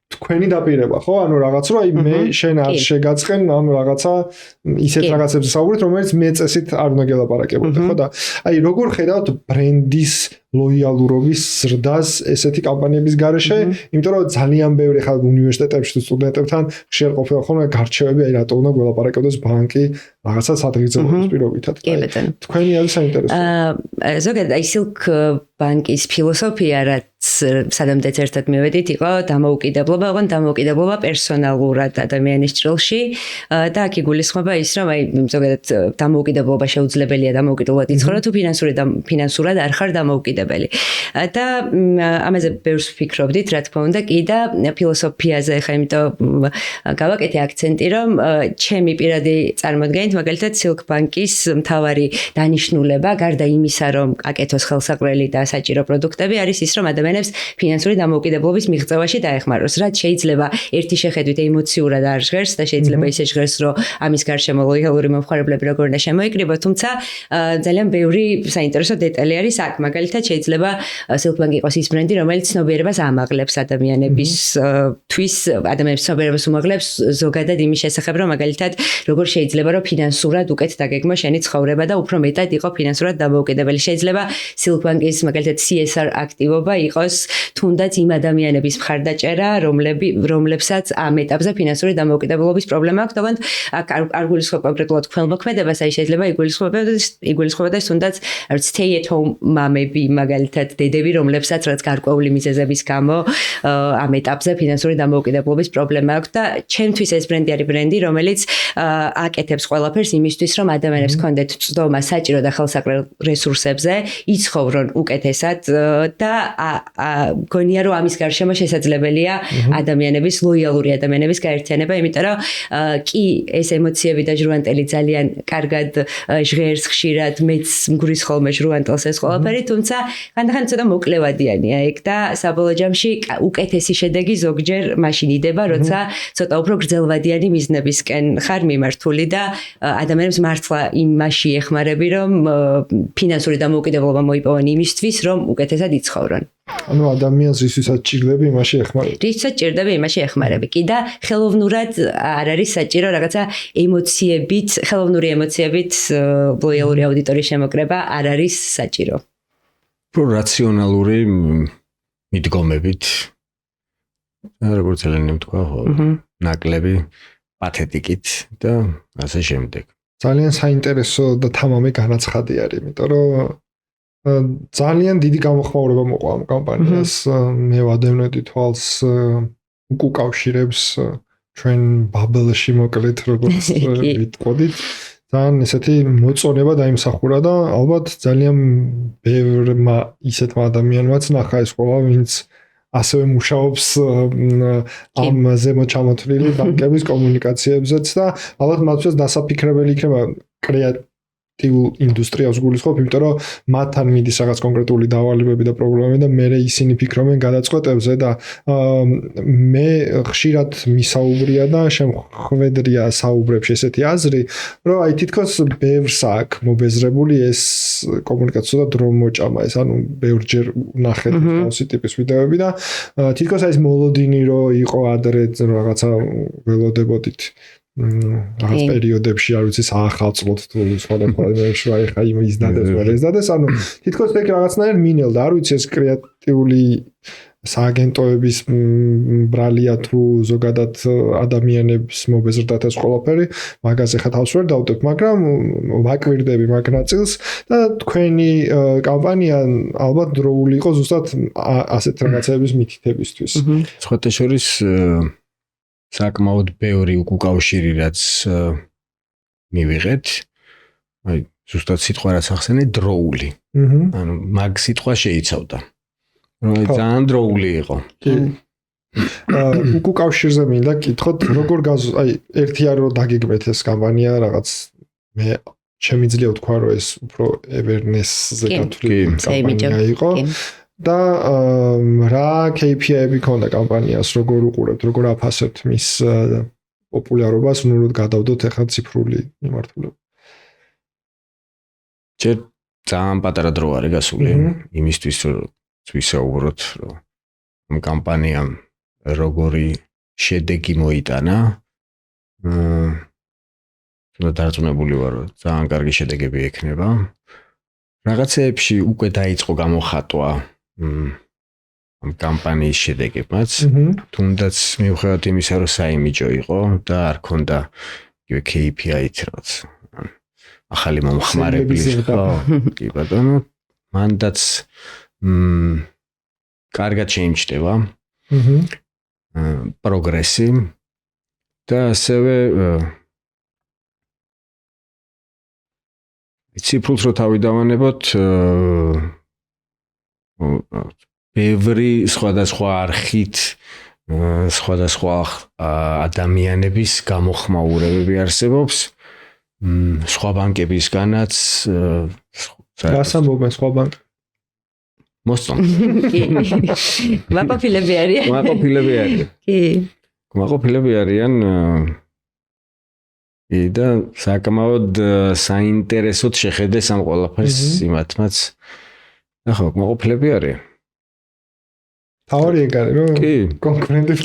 თქვენი დაპირება, ხო? ანუ რაღაც რომ აი მე შენ არ შეგაწყენ ამ რაღაცა ისეთ რაღაცებზე საუბრით, რომელიც მე წესით არ უნდა გელაპარაკებოდე, ხო და აი როგორ ხედავთ ბრენდის ლოიალურობის ზრდას ესეთი კამპანიების გარეშე, იმიტომ რომ ძალიან ბევრი ხალხი უნივერსიტეტებში თუ სტუდენტებთან ხშირ ყოფილა ხოლმე გარჩევები, აი რატო უნდა გველაპარაკებდეს ბანკი რაღაცა სადღეგრძელოების პირობითად. თქვენი არის საინტერესო. ზოგადად აი Silk ბანკის ფილოსოფია, რაც სადამდეც ერთად მივედით, იყო დამოუკიდებლობა, ოღონდ დამოუკიდებლობა პერსონალურად ადამიანის ჭრილში და აქ იგულისხმება ის, რომ აი ზოგადად დამოუკიდებლობა შეუძლებელია დამოუკიდებლად იცხოვრა თუ ფინანსურად არ ხარ დამოუკიდებელი. და ამაზე ბევრს ვფიქრობდით, რა თქმა უნდა, კი და ფილოსოფიაზე ხა იმიტომ გავაკეთე აქცენტი, რომ ჩემი პირადი წარმოდგენით, მაგალითად Silk ბანკის მთავარი დანიშნულება, გარდა იმისა, რომ აკეთოს ხელსაყრელი და საჭირო პროდუქტები, არის ის, რომ ადამიანებს ფინანსური დამოუკიდებლობის მიღწევაში დაეხმაროს. რაც შეიძლება ერთი შეხედვით ემოციურად არ ჟღერს და შეიძლება ისე ჟღერს, რომ ამის გარშემო ლოიალური მომხმარებლები როგორ უნდა შემოიკრიბო, თუმცა ძალიან ბევრი საინტერესო დეტალი არის აქ. მაგალითად, შეიძლება Silkbank იყოს ის ბრენდი, რომელიც ცნობიერებას ამაღლებს ადამიანებისთვის, ადამიანების ცნობიერებას უმაღლებს ზოგადად იმის შესახებ, რომ მაგალითად როგორ შეიძლება რომ ფინანსურად უკეთ დაგეგმო შენი ცხოვრება და უფრო მეტად იყო ფინანსურად დამოუკიდებელი. შეიძლება Silkbank-ის მაგალითად CSR აქტივობა იყოს თუნდაც იმ ადამიანების მხარდაჭერა, რომლებსაც ამ ეტაპზე ფინანსური დამოუკიდებლობის პრობლემა აქვს, თუმცა არ გულისხმობ კონკრეტულად ქველმოქმედებას, აი შეიძლება იგულისხმებოდეს თუნდაც stay at home მამები, მაგალითად დედები, რომლებსაც რაც გარკვეული მიზეზების გამო ამ ეტაპზე ფინანსური დამოუკიდებლობის პრობლემა აქვს და ჩემთვის ეს ბრენდი არის ბრენდი, რომელიც აკეთებს ყველაფერს იმისთვის, რომ ადამიანებს კონდეთ წვდომა საჭირო და ხელსაყრელ რესურსებზე, იცხოვრონ უკეთესად და გონია რომ ამის გარშემო შესაძლებელია ადამიანების ლოიალური ადამიანების გაერთიანება, იმიტომ რომ კი ეს ემოციები და ჟრუანტელი ძალიან კარგად ჟღერს ხშირად, მეც მგრის ხოლმე ჟრუანტელს ეს ყველაფერი, თუმცა ხანდახან ცოტა მოკლევადიანია ეგ და საბოლოო ჯამში უკეთესი შედეგი ზოგჯერ მაშინ იდება, როცა ცოტა უფრო გრძელვადიანი მიზნებისკენ ხარ მიმართული და ადამიანებს მართლა იმაში ეხმარები, რომ ფინანსური დამოუკიდებლობა მოიპოვონ იმისთვის, რომ უკეთესად იცხოვრონ. ანუ ადამიანს რისთვისაც ჭირდები, იმაში ეხმარები. რისთვისაც ჭირდები, იმაში ეხმარები. კი და ხელოვნურად არ არის საჭირო რაღაცა ემოციებით, ხელოვნური ემოციებით ლოიალური აუდიტორიის შემოკრება არ არის საჭირო. რაციონალური მიდგომებით როგორც ელენემ თქვა, ნაკლები პათეტიკით და ასე შემდეგ. ძალიან საინტერესო და თამამი განაცხადი არის, იმიტომ რომ ძალიან დიდი გამოხმაურება მოყვა ამ კამპანიას. მე ვადევნედი თვალს უკავშირებს ჩვენ ბაბელში მოკლედ როგორც ვიტყოდით. ძალიან ესეთი მოწონება დაიმსახურა და ალბათ ძალიან ბევრმა ისეთმა ადამიანმაც ნახა ეს ყველა, ვინც ასევე მუშაობს ამ ზემოჩამოთვლილი ბანკების კომუნიკაციებზეც და ალბათ მათთვის დასაფიქრებელი იქნება კრეატიულ ინდუსტრიას გულისხმობ, იმიტომ რომ მათთან მიდის რაღაც კონკრეტული დავალებები და პრობლემები და მე ისინი ფიქრობენ გადაწყვეტებზე და მე ხშირად მისაუბრია და შემხვედრია საუბრებში ესეთი აზრი, რომ აი თითქოს ბევრს აქვს მობეზრებული ეს კომუნიკაცია და დრო მოჭამა ეს, ანუ ბევრჯერ ნახეთ თავისი ტიპის ვიდეოები და თითქოს აი ეს მოლოდინი რო იყო ადრე რაღაცა ველოდებოდით რაღაც პერიოდებში არ ვიცი საახალწლოდ თუ სხვადასხვა იმებში აი ხა ის დადებს ვერ ეს დადებს, ანუ თითქოს ეგ რაღაცნაირ მინელდა, არ ვიცი ეს კრეატიული სააგენტოების ბრალია თუ ზოგადად ადამიანების მობეზრდათ ეს ყველაფერი, მაგაზე ხა თავს ვერ დავდებ, მაგრამ ვაკვირდები მაგ ნაწილს და თქვენი კამპანია ალბათ დროული იყო ზუსტად ასეთ რაღაცების მითითებისთვის. სხვათა შორის საკმაოდ ბევრი უკავშირი რაც მივიღეთ, აი ზუსტად სიტყვა რაც ახსენე დროული. ანუ მაგ სიტყვა შეიცავდა. რომ ძალიან დროული იყო. უკავშირზე მინდა კითხოთ, როგორ აი ერთია რომ დაგეგმეთ ეს კამპანია რაღაც მე შემიძლია ვთქვა რომ ეს უფრო awareness-ზე გათვლილი კამპანია იყო. და რა KPI-ები ქონდა კამპანიას, როგორ უყურებთ, როგორ აფასებთ მის პოპულარობას, ნუ რომ გადავდოთ ახლა ციფრული მიმართულება. ჯერ ძალიან პატარა დრო არის გასული იმისთვის რომ ვისაუბროთ, რომ ამ კამპანიამ როგორი შედეგი მოიტანა. და დარწმუნებული ვარ, რომ ძალიან კარგი შედეგები ექნება. რაღაცეებში უკვე დაიწყო გამოხატვა ამ კამპანიის შედეგებმაც, თუნდაც მიუხედავად იმისა, რომ საიმიჯო იყო და არ ქონდა იგივე KPI-ით რაღაც ახალი მომხმარებლის, კი ბატონო, მანდაც კარგად შეიმჩნევა პროგრესი და ასევე ციფრულს რო თავი დავანებოთ, ბევრი სხვადასხვა არხით, სხვადასხვა ადამიანების გამოხმაურებები არსებობს, სხვა ბანკებისგანაც. რას ამბობენ სხვა ბანკები? მოსწონთ. მაყოფილები არიან. მაყოფილები არიან. კი. მაყოფილები არიან და საკმაოდ საინტერესოდ შეხედეს ამ ყველაფერს იმათმაც. ახლა მოყოფილები არის. თავი ეგ არის რომ კი. კონკურენტები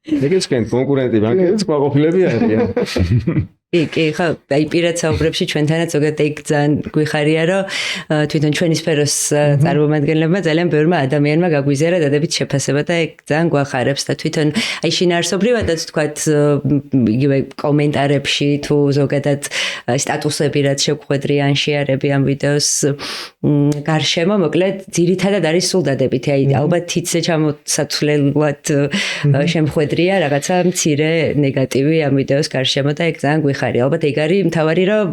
ეგეც კენ კონკურენტი, მაგრამ მოყოფილები არიან. კი, ხო, აი პირად საუბრებში ჩვენთანაც ზოგადად ეგ ძალიან გვიხარია, რომ თვითონ ჩვენი სფეროს წარმომადგენლებმა ძალიან ბევრმა ადამიანმა გაგვიზიარა დადებით შეფასება და ეგ ძალიან გვახარებს და თვითონ აი შინაარსობრივადაც თქვათ იგივე კომენტარებში თუ ზოგადად სტატუსები რაც შეგხვედრიან შეარები ამ ვიდეოს გარშემო, მოკლედ ძირითადად არის სულ დადებითი, აი ალბათ თითზე ჩამოსაცვლელად შემხვედრია რაღაცა მცირე ნეგატივი ამ ვიდეოს გარშემო და ეგ ძალიან ხარი ალბათ ეგ არის მთავარი რომ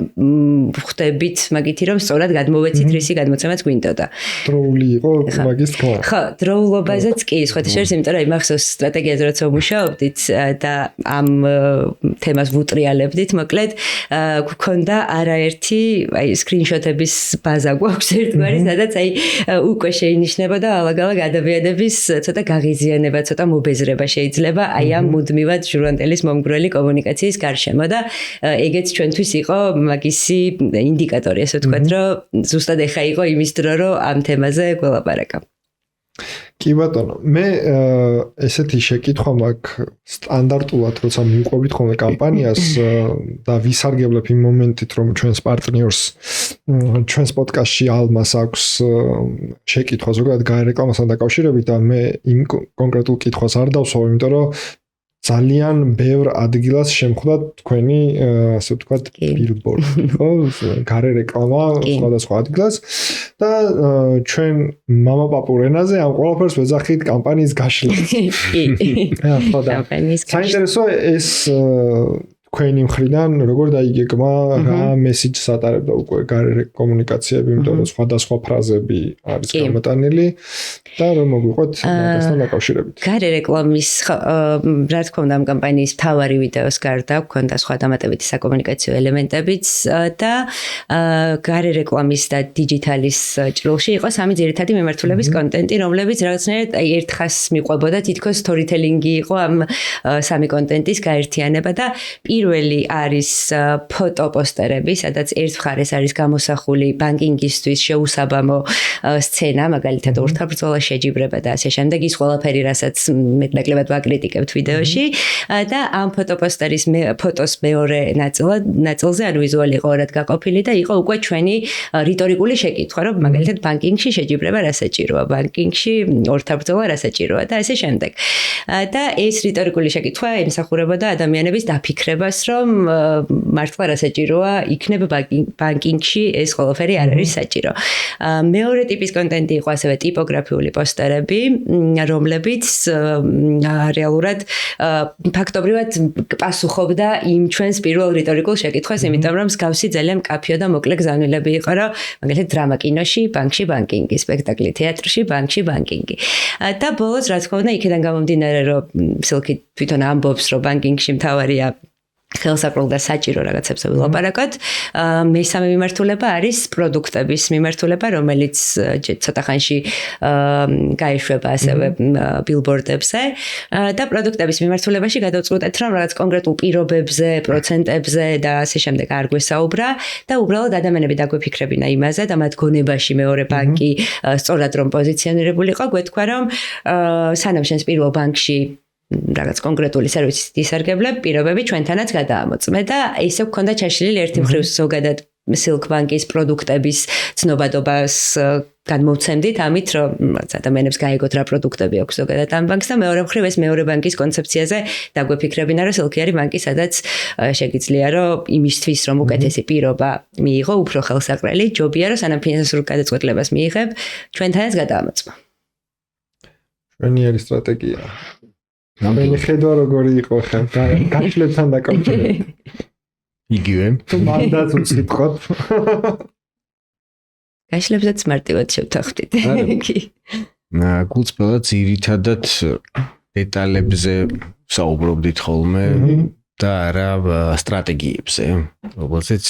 ხვდებით მაგითი რომ სწორად გადმოვეცით რისი გადმოცემაც გვინდოდა. დროული იყო მაგის თქვა. ხო, დროულობაზეც კი, სხვათა შორის, იმიტომ რომ იმახსოვს სტრატეგიაზე როცა ვმუშაობდით და ამ თემას ვუტრიალებდით, მოკლედ გვქონდა არაერთი აი სკრინშოტების ბაზა გვაქვს ერთგვარი, სადაც აი უკვე შეინიშნებოდა ალაგ-ალაგ ადამიანების ცოტა გაღიზიანება, ცოტა მობეზრება შეიძლება აი ამ მუდმივად ჟურნალის მომგვრელი კომუნიკაციის გარშემო და ეგეც ჩვენთვის იყო მაგისი ინდიკატორი, ასე ვთქვათ, რომ ზუსტად ეხა იყო იმის დრო, რომ ამ თემაზე გველაპარაკა. კი ბატონო, მე ესეთი შეკითხვა მაქვს სტანდარტულად, როცა მივყვებით ხოლმე კამპანიას და ვისარგებლებ იმ მომენტით, რომ ჩვენს პარტნიორს ჩვენს პოდკასტში ალმას აქვს შეკითხვა ზოგადად გაარეკლამასთან დაკავშირებით და მე იმ კონკრეტულ კითხვას არ დავსვავ, იმიტომ რომ ძალიან ბევრ ადგილას შემხვდა თქვენი ასე ვთქვათ ბილბორდი, ხო? გარე რეკლამა სხვადასხვა ადგილას და ჩვენ მამაპაპურ ენაზე ამ ყველაფერს ვეძახით კამპანიის გაშლას. კი. ხო და საინტერესოა ეს თქვენი მხრიდან როგორ დაიგეგმა რა მესიჯს ატარებდა უკვე გარე კომუნიკაციები, იმიტომ რომ სხვადასხვა ფრაზები არის გამოტანილი და რომ მოგვიყოთ მასთან დაკავშირებით. გარე რეკლამის რა თქმა უნდა ამ კამპანიის მთავარი ვიდეოს გარდა გვქონდა სხვა დამატებითი საკომუნიკაციო ელემენტებიც და გარე რეკლამის და დიჯიტალის ჭრილში იყო სამი ძირითადი მიმართულების კონტენტი, რომლებიც რაღაცნაირად აი ერთხას მიყვებოდა, თითქოს სტორიტელინგი იყო ამ სამი კონტენტის გაერთიანება და პირველი არის ფოტოპოსტერები, სადაც ერთ მხარეს არის გამოსახული ბანკინგისთვის შეუსაბამო სცენა, მაგალითად ორთაბრძოლა შეჯიბრება და ასე შემდეგ ის ყველაფერი, რასაც მეტნაკლებად ვაკრიტიკებთ ვიდეოში და ამ ფოტოპოსტერის ფოტოს მეორე ნაწილზე ანუ ვიზუალი იყო ორად გაყოფილი და იყო უკვე ჩვენი რიტორიკული შეკითხვა, რომ მაგალითად ბანკინგში შეჯიბრება რა საჭიროა, ბანკინგში ორთაბრძოლა რა საჭიროა და ასე შემდეგ. და ეს რიტორიკული შეკითხვა ემსახურებოდა ადამიანების დაფიქრებას, რომ მართლა რა საჭიროა იქნება ბანკინგში ეს ყველაფერი არ არის საჭირო. მეორე ტიპის კონტენტი იყო ასევე ტიპოგრაფიული პოსტერები, რომლებიც რეალურად ფაქტობრივად პასუხობდა იმ ჩვენს პირველ რიტორიკულ შეკითხვას, იმიტომ რომ მსგავსი ძალიან მკაფიო და მოკლე გზავნილები იყო, რომ მაგალითად დრამა კინოში ბანკში ბანკინგი, სპექტაკლი თეატრში ბანკში ბანკინგი. და ბოლოს რა თქმა უნდა იქიდან გამომდინარე, რომ სილკი თვითონ ამბობს, რომ ბანკინგში მთავარია ხელსაყრელ და საჭირო რაღაცებზე ვილაპარაკოთ. მესამე მიმართულება არის პროდუქტების მიმართულება, რომელიც ცოტა ხანში გაიშვება ასევე ბილბორდებზე და პროდუქტების მიმართულებაში გადავწყვეტეთ, რომ რაღაც კონკრეტულ პირობებზე, პროცენტებზე და ასე შემდეგ არ გვესაუბრა და უბრალოდ ადამიანები დაგვეფიქრებინა იმაზე და მათ გონებაში მეორე ბანკი სწორად რომ პოზიციონირებული იყო, გვეთქვა რომ სანამ შენს პირველ ბანკში რაღაც კონკრეტული სერვისით ისარგებლებ, პირობები ჩვენთანაც გადაამოწმე და ესე ვქონდა ჩაშლილი ერთი მხრივ ზოგადად Silk Bank-ის პროდუქტების ცნობადობას გადმოვცემდით, ამით რომ ადამიანებს გაიგოთ რა პროდუქტები აქვს ზოგადად ამ ბანკს და მეორე მხრივ ეს მეორე ბანკის კონცეფციაზე დაგვეფიქრებინა, რომ Silk არის ბანკი, სადაც შეგიძლია რომ იმისთვის რომ უკეთესი პირობა მიიღო, უფრო ხელსაყრელი, ჯობია რომ სანამ ფინანსურ გადაწყვეტილებას მიიღებ, ჩვენთანაც გადაამოწმო. ჩვენიერი სტრატეგია. მე ხედვა როგორი იყო ხა გაშლებთან დაკავშირებით. იგივე. თუ მანდაც უციტყოთ. გაშლებსაც მარტივად შევთანხმდით. კი. გულწრფელად ძირითადად დეტალებზე საუბრობდით ხოლმე და არა სტრატეგიებზე, რომელზეც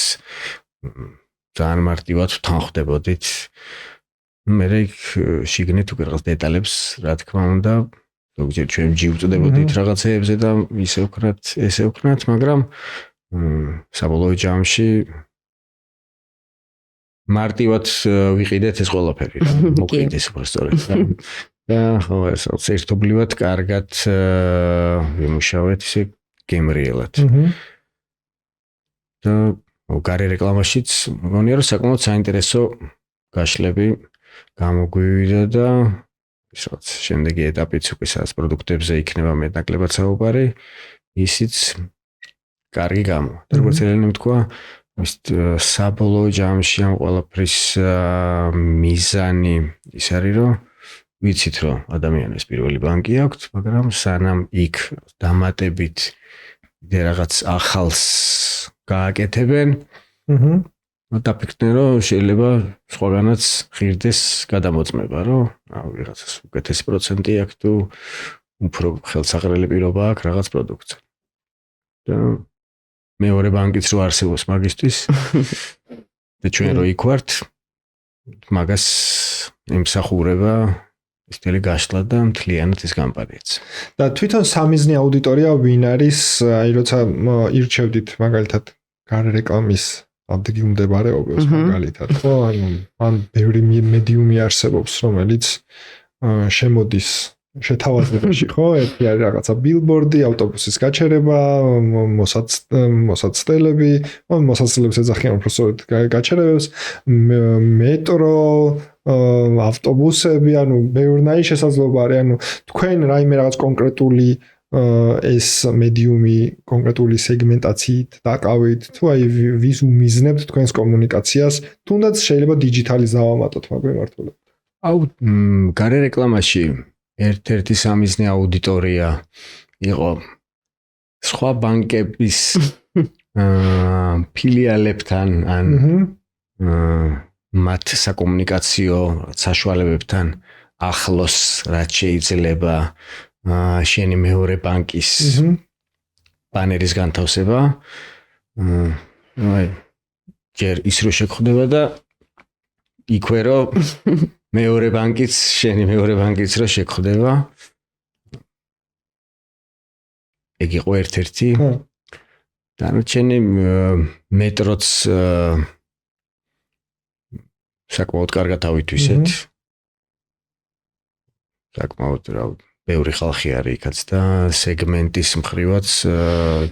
ძალიან მარტივად ვთანხმდებოდით. მე შიგნით უკვე რაღაც დეტალებს, რა თქმა უნდა, ზოგჯერ ჩვენ ჯივწდებოდით რაღაცეებზე და ისე ვქნათ, ესე ვქნათ, მაგრამ საბოლოო ჯამში მარტივად ვიყიდეთ ეს ყველაფერი. მოკლედეს უბრალოდ. და ხო ეს ერთობლივად კარგად ვიმუშავეთ ისე გემრიელად. და გარე რეკლამაშიც მგონია რომ საკმაოდ საინტერესო გაშლები გამოგვივიდა და ისიც შემდეგი ეტაპიც უკვე სადაც პროდუქტებზე იქნება მეტნაკლებად საუბარი, ისიც კარგი გამოვა. როგორც ელენემ თქვა, ის საბოლოო ჯამში ამ ყველაფრის მიზანი ის არის, რომ ვიცით, რომ ადამიანის პირველი ბანკი აქვს, მაგრამ სანამ იქ დამატებით რაღაც ახალს გააკეთებენ, დაფიქრდნენ, რომ შეიძლება სხვაგანაც ღირდეს გადამოწმება, რომ ვიღაცას უკეთესი პროცენტი აქვს თუ უფრო ხელსაყრელი პირობა აქვს რაღაც პროდუქტზე. და მეორე ბანკიც რო არსებობს მაგისთვის და ჩვენ რო იქ ვართ, მაგას იმსახურება ის თელი გაშლა და მთლიანად ის კამპანიაც. და თვითონ სამიზნე აუდიტორია ვინ არის, აი როცა ირჩევდით მაგალითად გარე რეკლამის ადგილმდებარეობას მაგალითად, ხო, ანუ ან ბევრი მედიუმი არსებობს, რომელიც შემოდის შეთავაზებაში, ხო, ერთი არის რაღაცა ბილბორდი, ავტობუსის გაჩერება, მოსაცდელები, მოსაცდელებს ეძახიან უბრალოდ გაჩერებებს, მეტრო, ავტობუსები, ანუ ბევრნაირი შესაძლებლობა არის, ანუ თქვენ რაიმე რაღაც კონკრეტული ეს მედიუმი კონკრეტული სეგმენტაციით დაკავით, თუ აი ვის უმიზნებთ თქვენს კომუნიკაციას, თუნდაც შეიძლება დიჯიტალი ზავამატოთ მაგ მიმართულებით. აუ, გარე რეკლამაში ერთ-ერთი სამიზნე აუდიტორია იყო სხვა ბანკების ფილიალებთან ან მათ საკომუნიკაციო საშუალებებთან ახლოს რაც შეიძლება შენი მეორე ბანკის ბანერის განთავსება. აი ჯერ ის რო შეგხვდება და იქვე რო მეორე ბანკიც შენი მეორე ბანკიც რო შეგხვდება. ეგ იყო ერთ-ერთი. დანარჩენი მეტროც საკმაოდ კარგად ავითვისეთ. საკმაოდ რა ბევრი ხალხი არის იქაც და სეგმენტის მხრივაც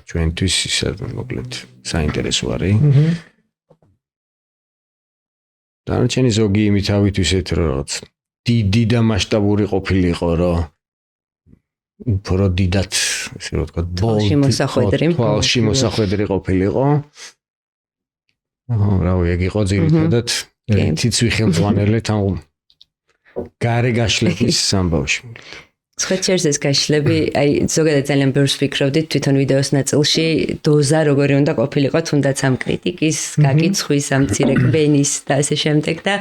ჩვენთვის ისე მოკლედ საინტერესო არის. დანარჩენი ზოგი იმით ავითვისეთ, რომ რაღაც დიდი და მასშტაბური ყოფილიყო, რომ უფრო დიდად ესე რომ ვთქვა, თვალში მოსახვედრი ყოფილიყო. რა ეგ იყო ძირითადად თიცვი ხელმძღვანელეთ ამ გარე გაშლების ამბავში. Სხვაჩერს ეს გაშლები, აი ზოგადად ძალიან ბევრს ვფიქრობდით თვითონ ვიდეოს ნაწილში, დოზა როგორი უნდა ყოფილიყო, თუნდაც ამ კრიტიკის, გაკიცხვის, ამ მცირე კბენის და ასე შემდეგ და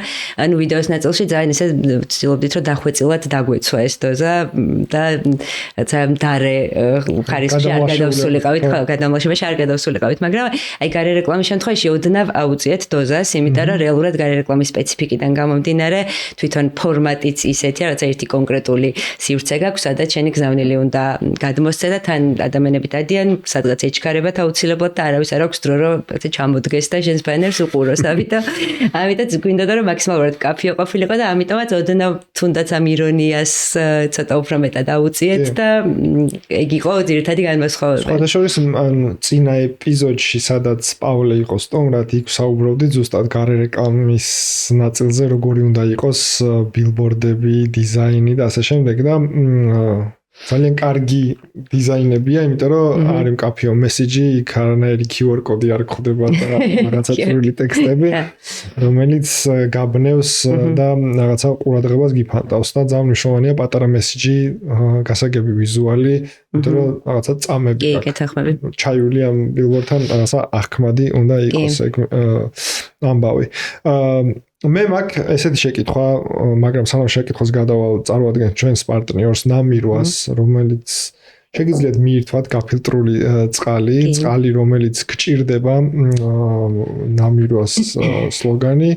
ანუ ვიდეოს ნაწილში ძალიან ისე ვცდილობდით, რომ დახვეწილად დაგვეცვა ეს დოზა და რაცა მდარე ხარისხში არ გადავსულიყავით, ხო, გადამალშებაში არ გადავსულიყავით, მაგრამ აი გარე რეკლამის შემთხვევაში ოდნავ აუწიეთ დოზას, იმიტომ რომ რეალურად გარე რეკლამის სპეციფიკიდან გამომდინარე, თვითონ ფორმატიც ისეთია, რაც ერთი კონკრეტული სივრცე გაქვს, სადაც შენი გზავნილი უნდა გადმოსცე და თან ადამიანები დადიან, სადღაც ეჩქარებათ აუცილებლად და არავის არ აქვს დრო, რომ ჩამოდგეს და შენს ბანერს უყუროს. ამიტომ გვინდოდა რომ მაქსიმალურად კაფეო ყოფილიყო და ამიტომაც ოდნავ თუნდაც ამ ირონიას ცოტა უფრო მეტად აუწიეთ და ეგ იყო ძირითადი განმასხვავებელი. სხვადასხვა წინა ეპიზოდში, სადაც პავლე იყო სტუმრად, იქ საუბრობდით ზუსტად გარე რეკლამის ნაწილზე, როგორი უნდა იყოს ბილბორდები, დიზაინი და ასე შემდეგ და ძალიან კარგი დიზაინებია, იმიტომ რომ არის მკაფიო მესიჯი, იქ არანაირი QR კოდი არ გხვდება და რაღაცა წვრილი ტექსტები, რომელიც გაბნევს და რაღაცა ყურადღებას გიფანტავს და ძალიან მნიშვნელოვანია პატარა მესიჯი, გასაგები ვიზუალი, იმიტომ რომ რაღაცა წამები აქვს. ჩაიული ამ ბილბორდთან რაღაცა აღქმადი უნდა იყოს ამბავი. მე მაგ ესეთი შეკითხვა, მაგრამ სანამ შეკითხვას გადავალ, წარმოადგენთ ჩვენს პარტნიორს ნამირვას, რომელიც შეგიძლიათ მიირთვათ გაფილტრული წყალი, რომელიც გჭირდება ნამირვას სლოგანი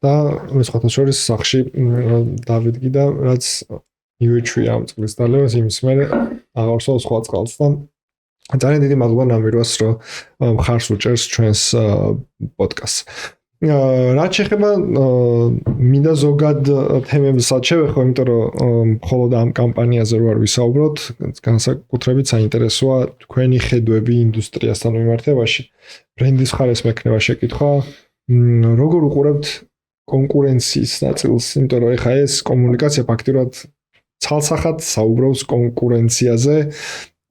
და მე სხვათა შორის სახში დავიდგი და რაც მივეჩვია ამ წყლის დალევას, იმის მერე აღარსო სხვა წყალს და ძალიან დიდი მადლობა ნამირვას, რომ მხარს უჭერს ჩვენს პოდკასტს. რაც შეეხება მინდა ზოგად თემებსაც შევეხო, იმიტომ რომ მხოლოდ ამ კამპანიაზე რო არ ვისაუბროთ, განსაკუთრებით საინტერესოა თქვენი ხედვები ინდუსტრიასთან მიმართებაში. ბრენდის მხარეს მექნება შეკითხვა, როგორ უყურებთ კონკურენციის ნაწილს, იმიტომ რომ ეხა ეს კომუნიკაცია ფაქტურად ცალსახად საუბრობს კონკურენციაზე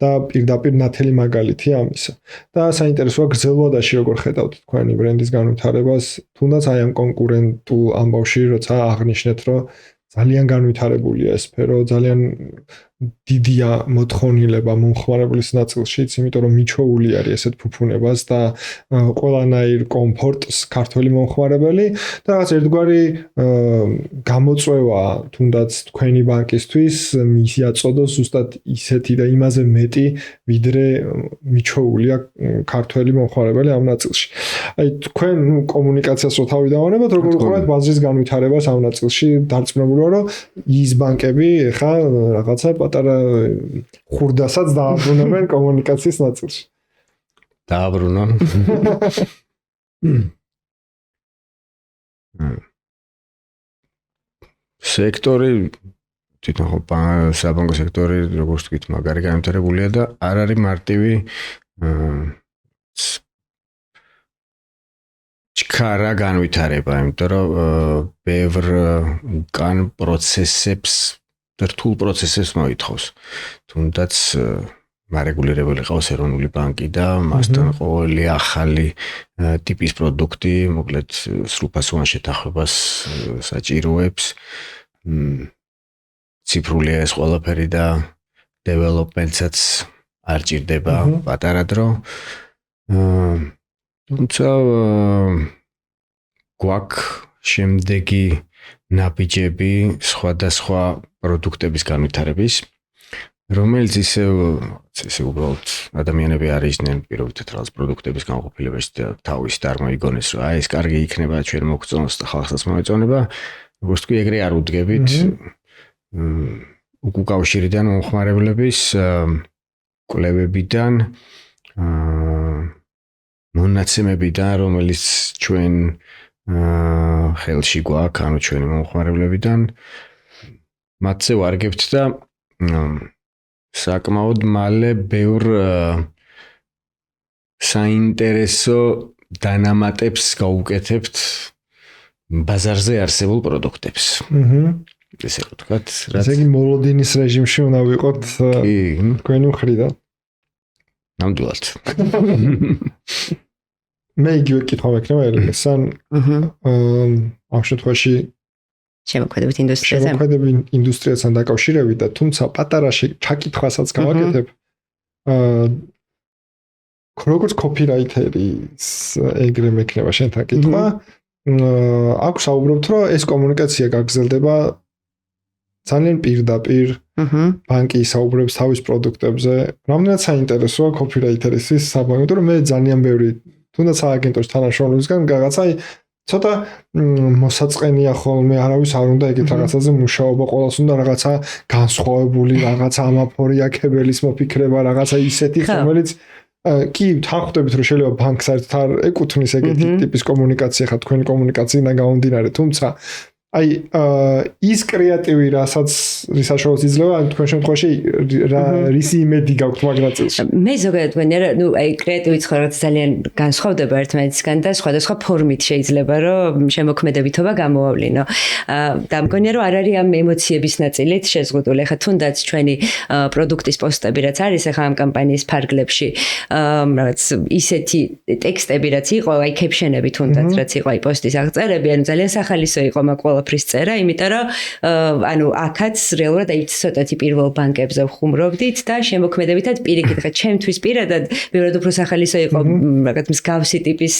და პირდაპირ ნათელი მაგალითია ამისა. და საინტერესოა გრძელვადაში როგორ ხედავთ თქვენი ბრენდის განვითარებას, თუნდაც აი ამ კონკურენტულ ამბავში, როცა აღნიშნეთ, რომ ძალიან განვითარებულია ეს სფერო, ძალიან დიდია მოთხოვნილება მომხმარებლის ნაწილშიც, იმიტომ რომ მიჩვეული არის ესეთ ფუფუნებას და ყველანაირ კომფორტს ქართველი მომხმარებელი და რაღაც ერთგვარი გამოწვევა თუნდაც თქვენი ბანკისთვის მიაწოდოს ზუსტად ისეთი და იმაზე მეტი, ვიდრე მიჩვეულია ქართველი მომხმარებელი ამ ნაწილში. აი თქვენ კომუნიკაციას რო თავი დავანებოთ, როგორ უყურებთ ბაზრის განვითარებას ამ ნაწილში, დარწმუნებულა რომ ის ბანკები ხა რაღაცა პატარა ხურდასაც დააბრუნებენ კომუნიკაციის ნაწილში. დააბრუნონ. სექტორი თვითონ საბანკო სექტორი როგორც ვთქვით, მაგარი განვითარებულია და არ არის მარტივი ჩქარა განვითარება, იმიტომ რომ ბევრ უკან პროცესებს რთულ პროცესებს მოითხოვს. თუნდაც მარეგულირებელი ყავს ეროვნული ბანკი და მასთან ყოველი ახალი ტიპის პროდუქტი, მოკლედ სრულფასოვან შეთანხმებას საჭიროებს. ციფრულია ეს ყველაფერი და დეველოპმენტსაც არ ჭირდება პატარა დრო. თუმცა გვაქვს შემდეგი ნაბიჯები სხვადასხვა პროდუქტების განვითარების, რომელიც ისე უბრალოდ ადამიანები არ ისნენ პირობითად რაღაც პროდუქტების განყოფილებაში და თავის დარმოიგონეს, რომ აი ეს კარგი იქნება, ჩვენ მოგწონს და ხალხსაც მოეწონება, როგორც თქვი, ეგრე არ უდგებით უკავშირიდან მომხმარებლების კვლევებიდან მონაცემებიდან, რომელიც ჩვენ ხელში გვაქვს, ანუ ჩვენი მომხმარებლებიდან მათზე ვარგებთ და საკმაოდ მალე ბევრ საინტერესო დანამატებს გავუკეთებთ ბაზარზე არსებულ პროდუქტებს. ესე ვთქვათ, რაც იგი მოლოდინის რეჟიმში უნდა ვიყოთ თქვენი მხრიდან. ნამდვილად. მე იგივე კითხვა მექნება ელისან ამ შემთხვევაში შემოქმედებით ინდუსტრიაზე. შემოქმედებით ინდუსტრიასთან დაკავშირებით და თუმცა პატარა ჩაკითხვასაც გავაკეთებ. როგორც კოპირაითერის ეგრე მექნება შენთან კითხვა. აქ საუბრობთ, რომ ეს კომუნიკაცია გაგრძელდება ძალიან პირდაპირ ბანკი საუბრობს თავის პროდუქტებზე. რამდენად საინტერესოა კოპირაითერისთვის საბანკო, რომ მე ძალიან ბევრი თუნდაც სააგენტოს თანამშრომლებისგან რაღაცა ცოტა მოსაწყენია ხოლმე, არავის არ უნდა ეგეთ რაღაცაზე მუშაობა, ყოველს უნდა რაღაცა განსხვავებული, რაღაცა ამაფორიაქებელის მოფიქრება, რაღაცა ისეთი, რომელიც კი თანხმდებით, რომ შეიძლება ბანკს საერთოდ არ ეკუთვნის ეგეთი ტიპის კომუნიკაცია, ხა თქვენი კომუნიკაციიდან გამომდინარე, თუმცა აი ის კრეატივი, რასაც საშუალებას იძლევა, ან თქვენ შემთხვევაში რისი იმედი გაქვთ მაგ ნაწილში? მე ზოგადად მგონია, რომ აი კრეატივი ცხოვრება ძალიან განსხვავდება ერთმანეთისგან და სხვადასხვა ფორმით შეიძლება რომ შემოქმედებითობა გამოავლინო. და მგონია, რომ არ არის ამ ემოციების ნაწილით შეზღუდული. ხა თუნდაც ჩვენი პროდუქტის პოსტები რაც არის ხა ამ კამპანიის ფარგლებში, რაღაც ისეთი ტექსტები რაც იყო, აი კეპშენები თუნდაც რაც იყო აი პოსტის აღწერები, ანუ ძალიან სახალისო იყო მაგ ყველაფრის წერა, იმიტომ რომ ანუ აქაც რეალურად აი ცოტათი პირველ ბანკებზე ვხუმრობდით და შემოქმედებითად პირიქით ხა ჩემთვის პირადად ბევრად უფრო სახალისო იყო რაღაც მსგავსი ტიპის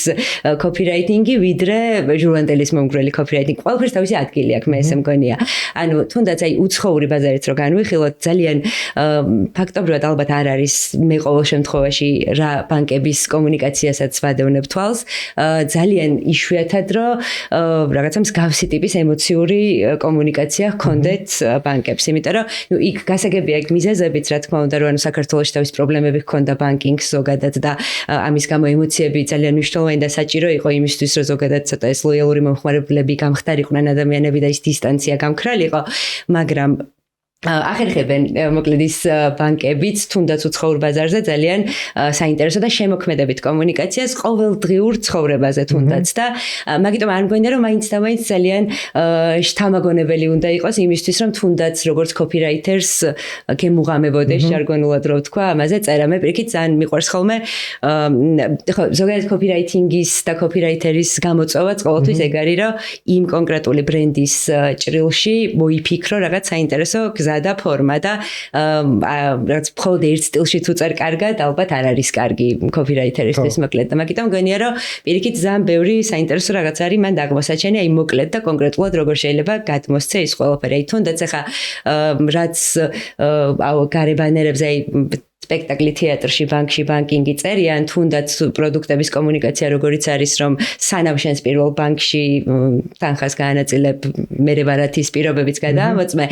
კოპირაიტინგი, ვიდრე ჟურნალის მომგვრელი კოპირაიტინგი. ყველაფერს თავისი ადგილი აქვს, მე ესე მგონია. ანუ თუნდაც აი უცხოური ბაზარით რო განვიხილოთ, ძალიან ფაქტობრივად ალბათ არ არის მე ყოველ შემთხვევაში რა ბანკების კომუნიკაციასაც ვადევნებ თვალს, ძალიან იშვიათად რომ რაღაცა მსგავსი ტიპის ემოციები ემოციური კომუნიკაცია ჰქონდეთ ბანკებს, იმიტომ რომ იქ გასაგებია იქ მიზეზებიც, რა თქმა უნდა, რომ საქართველოში თავის პრობლემები ჰქონდა ბანკინგს ზოგადად და ამის გამო ემოციები ძალიან მნიშვნელოვანი და საჭირო იყო იმისთვის, რომ ზოგადად ცოტა ეს ლოიალური მომხმარებლები გამხდარიყვნენ ადამიანები და ის დისტანცია გამქრალიყო, მაგრამ ახერხებენ მოკლედ ის ბანკებიც თუნდაც უცხოურ ბაზარზე ძალიან საინტერესო და შემოქმედებით კომუნიკაციას ყოველდღიურ ცხოვრებაზე თუნდაც და მაგიტომ არ მგონია რომ მაინც და მაინც ძალიან შთამაგონებელი უნდა იყოს იმისთვის რომ თუნდაც როგორც copywriters გემუღამებოდეს ჟარგონულად რო ვთქვა ამაზე წერა მე პირიქით ძალიან მიყვარს ხოლმე ხო ზოგადად copywriting-ის და copywriter-ის გამოწვევაც ყოველთვის ეგ არის რომ იმ კონკრეტული ბრენდის ჭრილში მოიფიქრო რაღაც საინტერესო და ფორმა და რაც მხოლოდ ერთ სტილში თუ წერ კარგად ალბათ არ არის კარგი copywriter-ისთვის მოკლედ და მაგიტომ მგონია რომ პირიქით ძალიან ბევრი საინტერესო რაღაც არის მან აღმოსაჩენია იმ მოკლედ და კონკრეტულად როგორ შეიძლება გადმოსცე ის ყველაფერი აი თუნდაც ახლა რაც გარებანერებზე აი სპექტაკლი თეატრში, ბანკში, ბანკინგი წერიან, თუნდაც პროდუქტების კომუნიკაცია როგორიც არის, რომ სანამ შენს პირველ ბანკში თანხას გაანაწილებ, მერე ვარათი ის პირობებიც გადაამოწმე.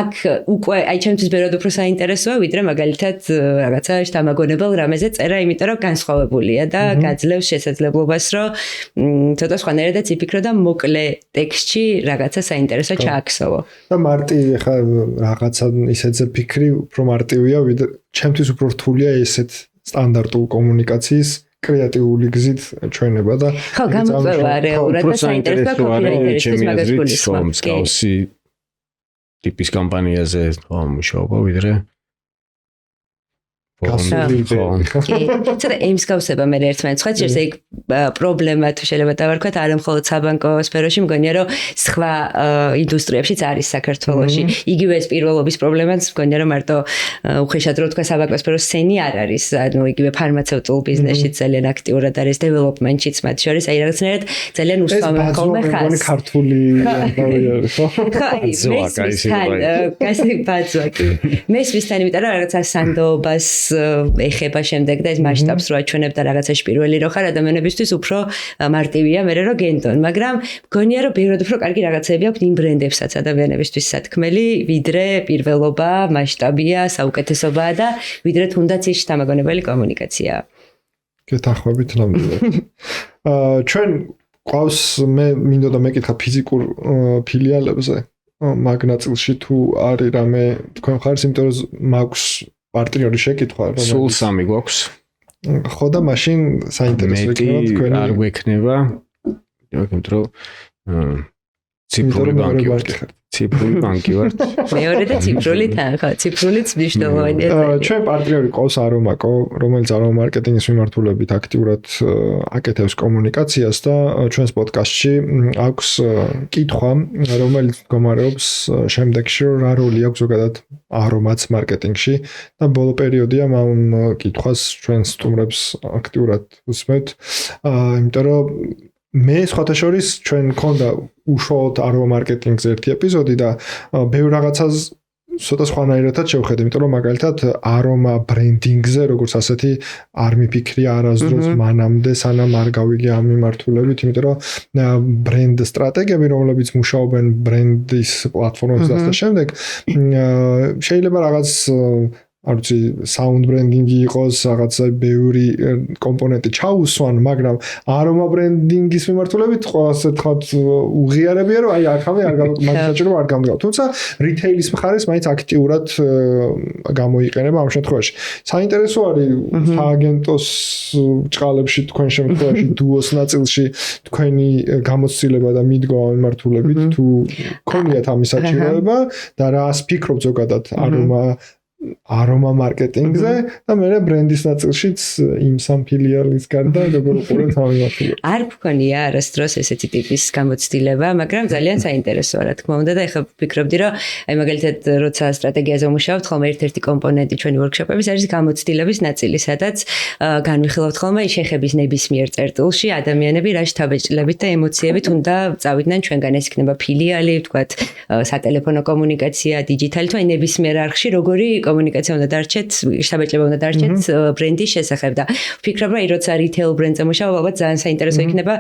აქ უკვე აი ჩემთვის ბევრად უფრო საინტერესოა, ვიდრე მაგალითად რაღაცა შთამაგონებელ რამეზე წერა, იმიტომ რომ განსხვავებულია და გაძლევს შესაძლებლობას, რომ ცოტა სხვანაირადაც იფიქრო და მოკლე ტექსტში რაღაცა საინტერესო ჩააქსოვო. და მარტივი ხა რაღაცა ისეთზე ფიქრი უფრო მარტივია, ვიდრე ჩემთვის უფრო რთულია ესეთ სტანდარტულ კომუნიკაციის კრეატიული გზით ჩვენება და ხო გამოწვევა რეალურად და საინტერესოა copywriter-ისთვის მაგას გულისხმობ. მსგავსი ტიპის კამპანიაზე მუშაობა ვიდრე გასული ემსგავსება მე ერთმანეთს ხარ შეიძლება ეგ პრობლემა თუ შეიძლება დავარქვათ არა მხოლოდ საბანკო სფეროში მგონია რომ სხვა ინდუსტრიებშიც არის საქართველოში იგივე ეს პირველობის პრობლემაც მგონია რომ მარტო უხეშად რო თქვა საბანკო სფეროს სცენი არ არის ანუ იგივე ფარმაცევტულ ბიზნესში ძალიან აქტიურად არის დეველოპმენტშიც მათ შორის აი რაღაცნაირად ძალიან უსწავლო ხოლმე ხარ ეს ქართული მესმისთან იმიტომ რომ რაღაცა სანდოობას ეხება შემდეგ და ეს მასშტაბს რო აჩვენებ და რაღაცაში პირველი რო ხარ ადამიანებისთვის უფრო მარტივია მე რო გენდონ მაგრამ მგონია რომ ბევრად უფრო კარგი რაღაცები აქვს იმ ბრენდებსაც ადამიანებისთვის სათქმელი ვიდრე პირველობა მასშტაბია საუკეთესობაა და ვიდრე თუნდაც ის შთამაგონებელი კომუნიკაციაა გეთანხმებით ნამდვილად ჩვენ ყავს მე მინდოდა მეკითხა ფიზიკურ ფილიალებზე მაგ ნაწილში თუ არის რამე თქვენ ხარს იმიტომ რომ მაქვს პარტნიორი შეკითხვა რომ სულ სამი გვაქვს ხო და მაშინ საინტერესო იქნება თქვენი არ გვექნება იმიტომ რომ ციფრული ბანკი ვართ ციფრული ბანკი ვართ მეორე და ციფრული თანხა ციფრულიც მნიშვნელოვანია ჩვენ პარტნიორი ყავს არომაკო რომელიც არომა მარკეტინგის მიმართულებით აქტიურად აკეთებს კომუნიკაციას და ჩვენს პოდკასტში აქვს კითხვა რომელიც მდგომარეობს შემდეგში რა როლი აქვს ზოგადად არომაც მარკეტინგში და ბოლო პერიოდია ამ კითხვას ჩვენ სტუმრებს აქტიურად უსმევთ იმიტომ რომ მე სხვათა შორის ჩვენ მქონდა უშუალოდ არომა მარკეტინგზე ერთი ეპიზოდი და ბევრ რაღაცას ცოტა სხვანაირადაც შევხედე, იმიტომ რომ მაგალითად არომა ბრენდინგზე როგორც ასეთი არ მიფიქრია არასდროს მანამდე სანამ არ გავიგე ამ მიმართულებით, იმიტომ რომ ბრენდ სტრატეგიები რომლებიც მუშაობენ ბრენდის პლატფორმებზე და ამ შემდეგ შეიძლება რაღაც არ ვიცი საუნდ ბრენდინგი იყოს, რაღაცა ბევრი კომპონენტი ჩაუსვან, მაგრამ არომა ბრენდინგის მიმართულებით ყველაზე თქვათ უღიარებია, რომ აი ახლა არ გამოგმართავ, არ გამგავ. თუმცა რიტეილის მხარეს მაინც აქტიურად გამოიყენება ამ შემთხვევაში. საინტერესო არის სააგენტოს ჭყალებში თქვენ შემთხვევაში დუოს ნაწილში თქვენი გამოცდილება და მიდგომა მიმართულებით თუ გქონიათ ამის საჭიროება და რას ფიქრობთ ზოგადად არომა მარკეტინგზე და მე ბრენდის ნაწილშიც იმ სამ ფილიალის გარდა როგორ უყურებთ ამ მიმართულებით. არ გქონია არასდროს ესეთი ტიპის გამოცდილება, მაგრამ ძალიან საინტერესოა რა თქმა უნდა და ეხლა ვფიქრობდი რომ აი მაგალითად როცა სტრატეგიაზე ვმუშაობთ, ხოლმე ერთ-ერთი კომპონენტი ჩვენი ვორქშოპების არის გამოცდილების ნაწილი, სადაც განვიხილავთ ხოლმე შეხების ნებისმიერ წერტილში ადამიანები რა შთაბეჭდილებით და ემოციებით უნდა წავიდნენ ჩვენგან ეს იქნება ფილიალი, ვთქვათ, სატელეფონო კომუნიკაცია, დიჯიტალი თუ აი ნებისმიერ არხში როგორი კომუნიკაცია უნდა დარჩეთ, შთაბეჭდილება უნდა დარჩეთ ბრენდის შესახებ და ვფიქრობ, რომ როცა რიტეილ ბრენდზე მუშაობ, ალბათ ძალიან საინტერესო იქნება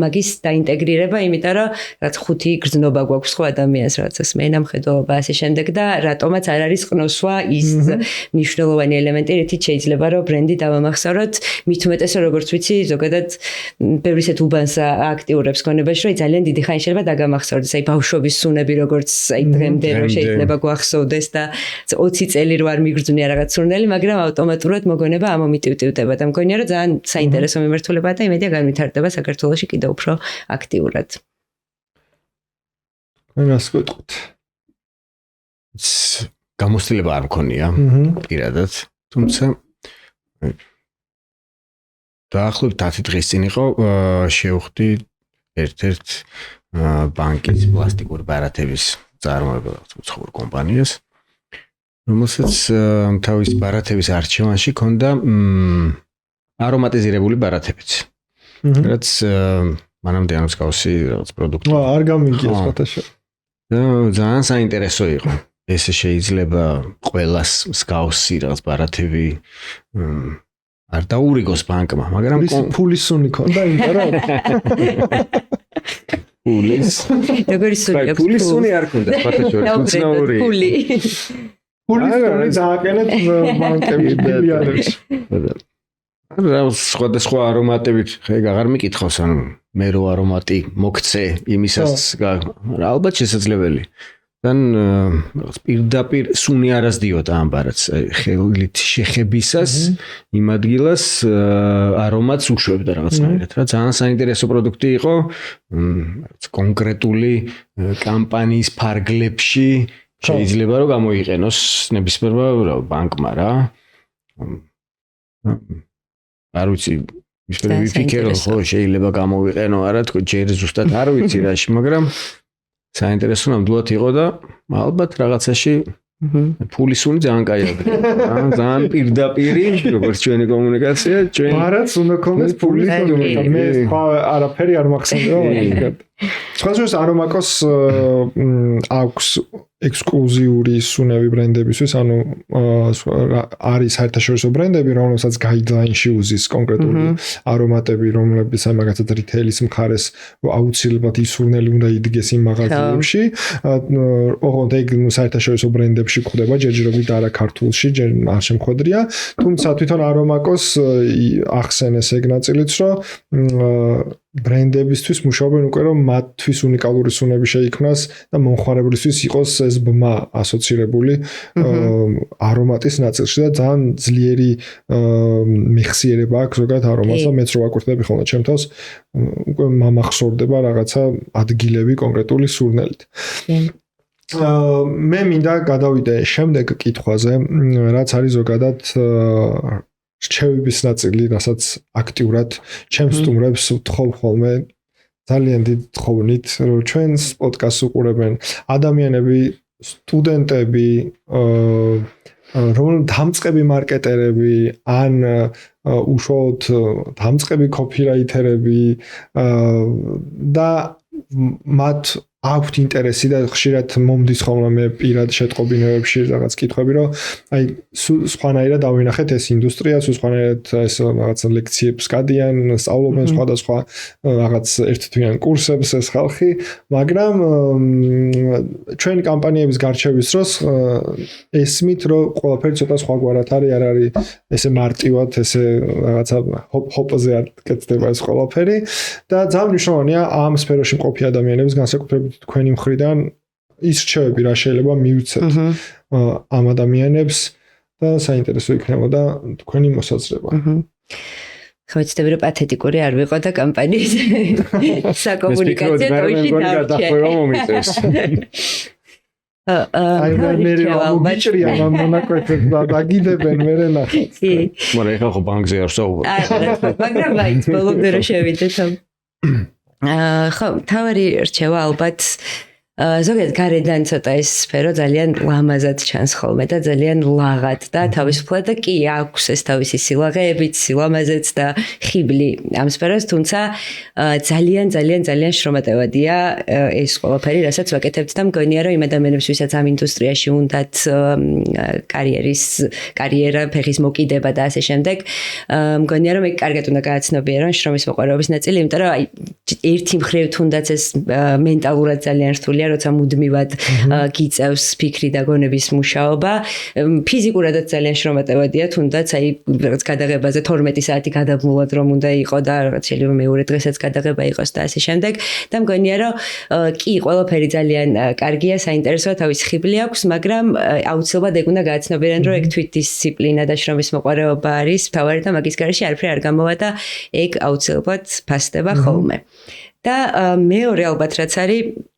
მაგის დაინტეგრირება, იმიტომ რომ რაც ხუთი გრძნობა გვაქვს ხო ადამიანს, რაღაცას მენამხედველობა ასე შემდეგ და რატომაც არ არის ყნოსვა ის მნიშვნელოვანი ელემენტი, რითიც შეიძლება რომ ბრენდი დავამახსოვროთ, მით უმეტეს როგორც ვიცი, ზოგადად ბევრი ისეთ უბანს აქტიურებს გონებაში, რომ ძალიან დიდი ხანი შეიძლება დაგამახსოვრდეს, აი ბავშვობის სუნები როგორც აი დღემდე რომ შეიძლება გვახსოვდეს და 20 წელი რო არ მიგრძნია რაღაც სურნელი, მაგრამ ავტომატურად მოგონება ამომიტივტივდება და მგონია რომ ძალიან საინტერესო მიმართულებაა და იმედია განვითარდება საქართველოში კიდევ უფრო აქტიურად. რას გეტყვით? გამოცდილება არ მქონია პირადად, თუმცა დაახლოებით 10 დღის წინ იყო შევხვდი ერთ-ერთ ბანკის პლასტიკური ბარათების წარმოებელ უცხოურ კომპანიას, რომელსაც თავის ბარათების არჩევანში ჰქონდა არომატიზირებული ბარათებიც. რაც მანამდე არ მსგავსი რაღაც პროდუქტი. არ გამიგია სხვათაშო. ძალიან საინტერესო იყო. ეს შეიძლება ყველას მსგავსი რაღაც ბარათები არ დაურიგოს ბანკმა, მაგრამ ფულის სუნი ქონდა იმერა. ფულის. როგორი სუნი აქვს? ფულის სუნი არ ქონდა, ფათაშორის უცნაური. ფული. ფულის სუნი დააკენეთ ბანკებში ბილიარდებში. რა სხვადასხვა არომატებით ხე აღარ მიკითხავს, ანუ მე რო არომატი მოგცე იმისას, ალბათ შესაძლებელი. თან რაღაც პირდაპირ სუნი არასდიოდა ამ ბარათს, ხელით შეხებისას იმ ადგილას არომატს უშვებდა რაღაცნაირად, რა ძალიან საინტერესო პროდუქტი იყო, რაღაც კონკრეტული კამპანიის ფარგლებში შეიძლება რომ გამოიყენოს ნებისმიერმა ბანკმა რა. არ ვიცი, ისე ვიფიქრო, ხო, შეიძლება გამოვიყენო, არა თქო, ჯერ ზუსტად არ ვიცი რაში, მაგრამ საინტერესო ნამდვილად იყო და ალბათ რაღაცაში ფულის სუნი ძალიან კაი არის. ძალიან პირდაპირი, როგორც ჩვენი კომუნიკაცია, ჩვენ მარაც უნდა ქონდეს ფულის სუნი. მე სხვა არაფერი არ მახსენდება. სხვადასხვა არომაკოს აქვს ექსკლუზიური სუნები ბრენდებისთვის, ანუ არის საერთაშორისო ბრენდები, რომელსაც გაიდლაინში უზის კონკრეტული არომატები, რომლებიც მაგათაც რიტეილის მხარეს აუცილებლად ის სურნელი უნდა იდგეს იმ მაღაზიებში. ოღონდ ეგ საერთაშორისო ბრენდებში გვხვდება, ჯერჯერობით არა ქართულში, ჯერ არ შემხვედრია. თუმცა თვითონ არომაკოს ახსენეს ეგ ნაწილიც, რომ ბრენდებისთვის მუშაობენ უკვე რომ მათთვის უნიკალური სუნები შეიქმნას და მომხმარებლისთვის იყოს ეს ბმა ასოცირებული არომატის ნაწილში და ძალიან ძლიერი მეხსიერება აქვს ზოგადად არომატს და მეც რო ვაკურთხები ხოლმე ჩემ თავს უკვე მომახსოვრდება რაღაცა ადგილები კონკრეტული სურნელით. მე მინდა გადავიდე შემდეგ კითხვაზე, რაც არის ზოგადად რჩევების ნაწილი, რასაც აქტიურად ჩემს სტუმრებს ვთხოვ ხოლმე ძალიან დიდ თხოვნით, რომ ჩვენს პოდკასტს უყურებენ ადამიანები, სტუდენტები, რომ დამწყები მარკეტერები, ან უშუალოდ დამწყები კოპირაითერები და მათ აქვთ ინტერესი და ხშირად მომდის ხოლმე მე პირად შეტყობინებებში რაღაც კითხვები, რომ აი სხვანაირად დავინახეთ ეს ინდუსტრია, სხვანაირად ეს რაღაც ლექციებს გადიან, სწავლობენ სხვადასხვა რაღაც ერთთვიან კურსებს ეს ხალხი, მაგრამ ჩვენი კამპანიების გარჩევის დროს ესმით, რომ ყველაფერი ცოტა სხვაგვარად არის, არ არის ესე მარტივად, ესე რაღაცა ჰოპოზე არ კეთდება ეს ყველაფერი და ძალიან მნიშვნელოვანია ამ სფეროში მყოფი ადამიანების განსაკუთრებით თქვენი მხრიდან ის რჩევები რა შეიძლება მივცეთ ამ ადამიანებს და საინტერესო იქნებოდა თქვენი მოსაზრება. ხო, ვეცდები რომ პათეტიკური არ ვიყო და კამპანიის საკომუნიკაციო ტოიში დავჭერ. აი მე ვიჭრია ამ მონაკვეთებს და დაგიდებენ მე ნახეთ. მაგრამ ეხლა ხო ბანკზე არ საუბრობ. მაგრამ მაინც ბოლომდე რომ შევიდეთ. ხო, თავარი რჩევა ალბათ ზოგადად გარედან ცოტა ეს სფერო ძალიან ლამაზად ჩანს ხოლმე და ძალიან ლაღად და თავისუფლად და კი აქვს ეს თავისი სილაღეებიც, სილამაზეც და ხიბლი ამ სფეროს, თუმცა ძალიან შრომატევადია ეს ყველაფერი, რასაც ვაკეთებთ და მგონია რომ იმ ადამიანებს, ვისაც ამ ინდუსტრიაში უნდათ კარიერა, ფეხის მოკიდება და ასე შემდეგ, მგონია რომ ეგ კარგად უნდა გააცნობიერონ შრომის მოყვარეობის ნაწილი, იმიტომ რომ ერთი მხრივ თუნდაც ეს მენტალურად ძალიან რთულია, როცა მუდმივად გიწევს ფიქრი და გონების მუშაობა. ფიზიკურადაც ძალიან შრომატევადია, თუნდაც აი რაღაც გადაღებაზე 12 საათი გადაბმულად რომ უნდა იყო და რაღაც შეიძლება მეორე დღესაც გადაღება იყოს და ასე შემდეგ. და მგონია რომ კი ყველაფერი ძალიან კარგია, საინტერესოა, თავის ხიბლი აქვს, მაგრამ აუცილებლად ეგ უნდა გააცნობიერონ, რომ ეგ თვითდისციპლინა და შრომის მოყვარეობა არის მთავარი და მაგის გარეშე არაფერი არ გამოვა და ეგ აუცილებლად ფასდება ხოლმე. და მეორე ალბათ რაც არის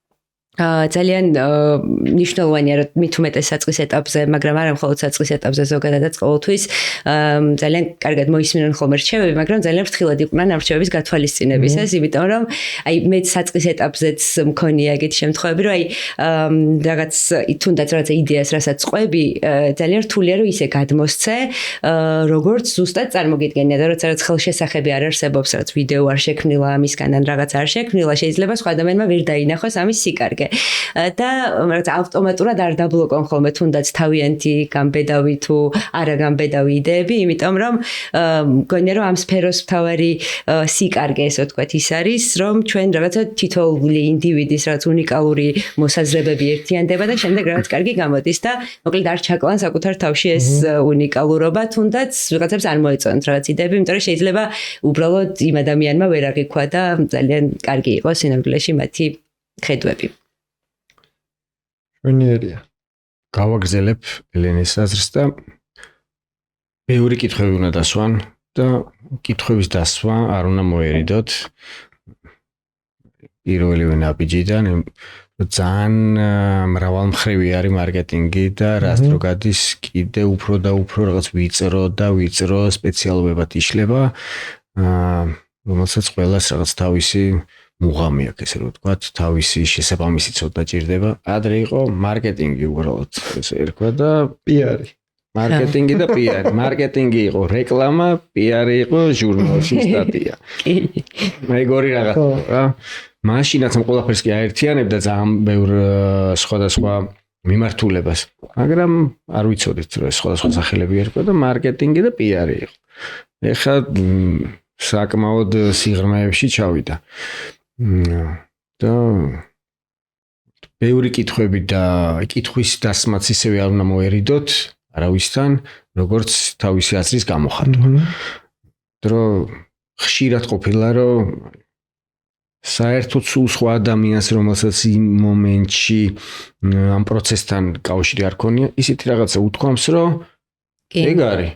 ძალიან მნიშვნელოვანია რომ მით უმეტეს საწყის ეტაპზე, მაგრამ არა მხოლოდ საწყის ეტაპზე, ზოგადადაც ყოველთვის ძალიან კარგად მოისმინონ ხოლმე რჩევები, მაგრამ ძალიან ფრთხილად იყვნენ ამ რჩევების გათვალისწინებისას, იმიტომ რომ აი მე საწყის ეტაპზეც მქონია ეგეთი შემთხვევები, რომ აი რაღაც თუნდაც რაღაცა იდეას, რასაც ყვები, ძალიან რთულია რომ ისე გადმოსცე, როგორც ზუსტად წარმოგიდგენია და როცა რაღაც ხელშესახები არ არსებობს, რაღაც ვიდეო არ შექმნილა ამისგან ან რაღაც არ შექმნილა, შეიძლება სხვა ადამიანმა ვერ დაინახოს ამის სიკარგე. და რაღაც ავტომატურად არ დაბლოკონ ხოლმე თუნდაც თავიანთი გამბედავი თუ არა გამბედავი იდეები, იმიტომ რომ მგონია რომ ამ სფეროს მთავარი სიკარგე ესე ვთქვათ ის არის, რომ ჩვენ რაღაცა თითოეული ინდივიდის რაღაც უნიკალური მოსაზრებები ერთიანდება და შემდეგ რაღაც კარგი გამოდის და მოკლედ არ ჩაკლან საკუთარ თავში ეს უნიკალურობა, თუნდაც ვიღაცებს არ მოეწონთ რაღაც იდეები, იმიტომ რომ შეიძლება უბრალოდ იმ ადამიანმა ვერ აღიქვა და ძალიან კარგი იყოს სინამდვილეში მათი ხედვები. ვენერია. გავაგრძელებ ელენეს აზრს და ბევრი კითხვები უნდა დასვან და კითხვების დასვა არ უნდა მოერიდოთ პირველივე ნაბიჯიდან, ძალიან მრავალმხრივი არის მარკეტინგი და რაც რო გადის კიდე უფრო და უფრო რაღაც ვიწრო სპეციალობებად იშლება, რომელსაც ყველას რაღაც თავისი მუღამი აქვს, ესე რომ ვთქვათ, თავისი შესაბამისი ცოდნა ჭირდება. ადრე იყო მარკეტინგი უბრალოდ, ესე ერქვა და პიარი. მარკეტინგი და პიარი. მარკეტინგი იყო რეკლამა, პიარი იყო ჟურნალში სტატია. მეგორი რაღაც რა. მაშინაც ამ ყველაფერს კი აერთიანებდა ძალიან ბევრ სხვადასხვა მიმართულებას, მაგრამ არ ვიცოდით რომ სხვადასხვა სახელები ერქვა და მარკეტინგი და პიარი იყო. ეხლა საკმაოდ სიღრმეებში ჩავიდა. და ბევრი კითხვები და კითხვის დასმაც ისევე არ უნდა მოერიდოთ არავისთან, როგორც თავისი აზრის გამოხატვა. დრო ხშირად ყოფილა, რომ საერთოდ სულ სხვა ადამიანს, რომელსაც იმ მომენტში ამ პროცესთან კავშირი არ ქონია, ისეთი რაღაცა უთქვამს, რომ ეგ არის.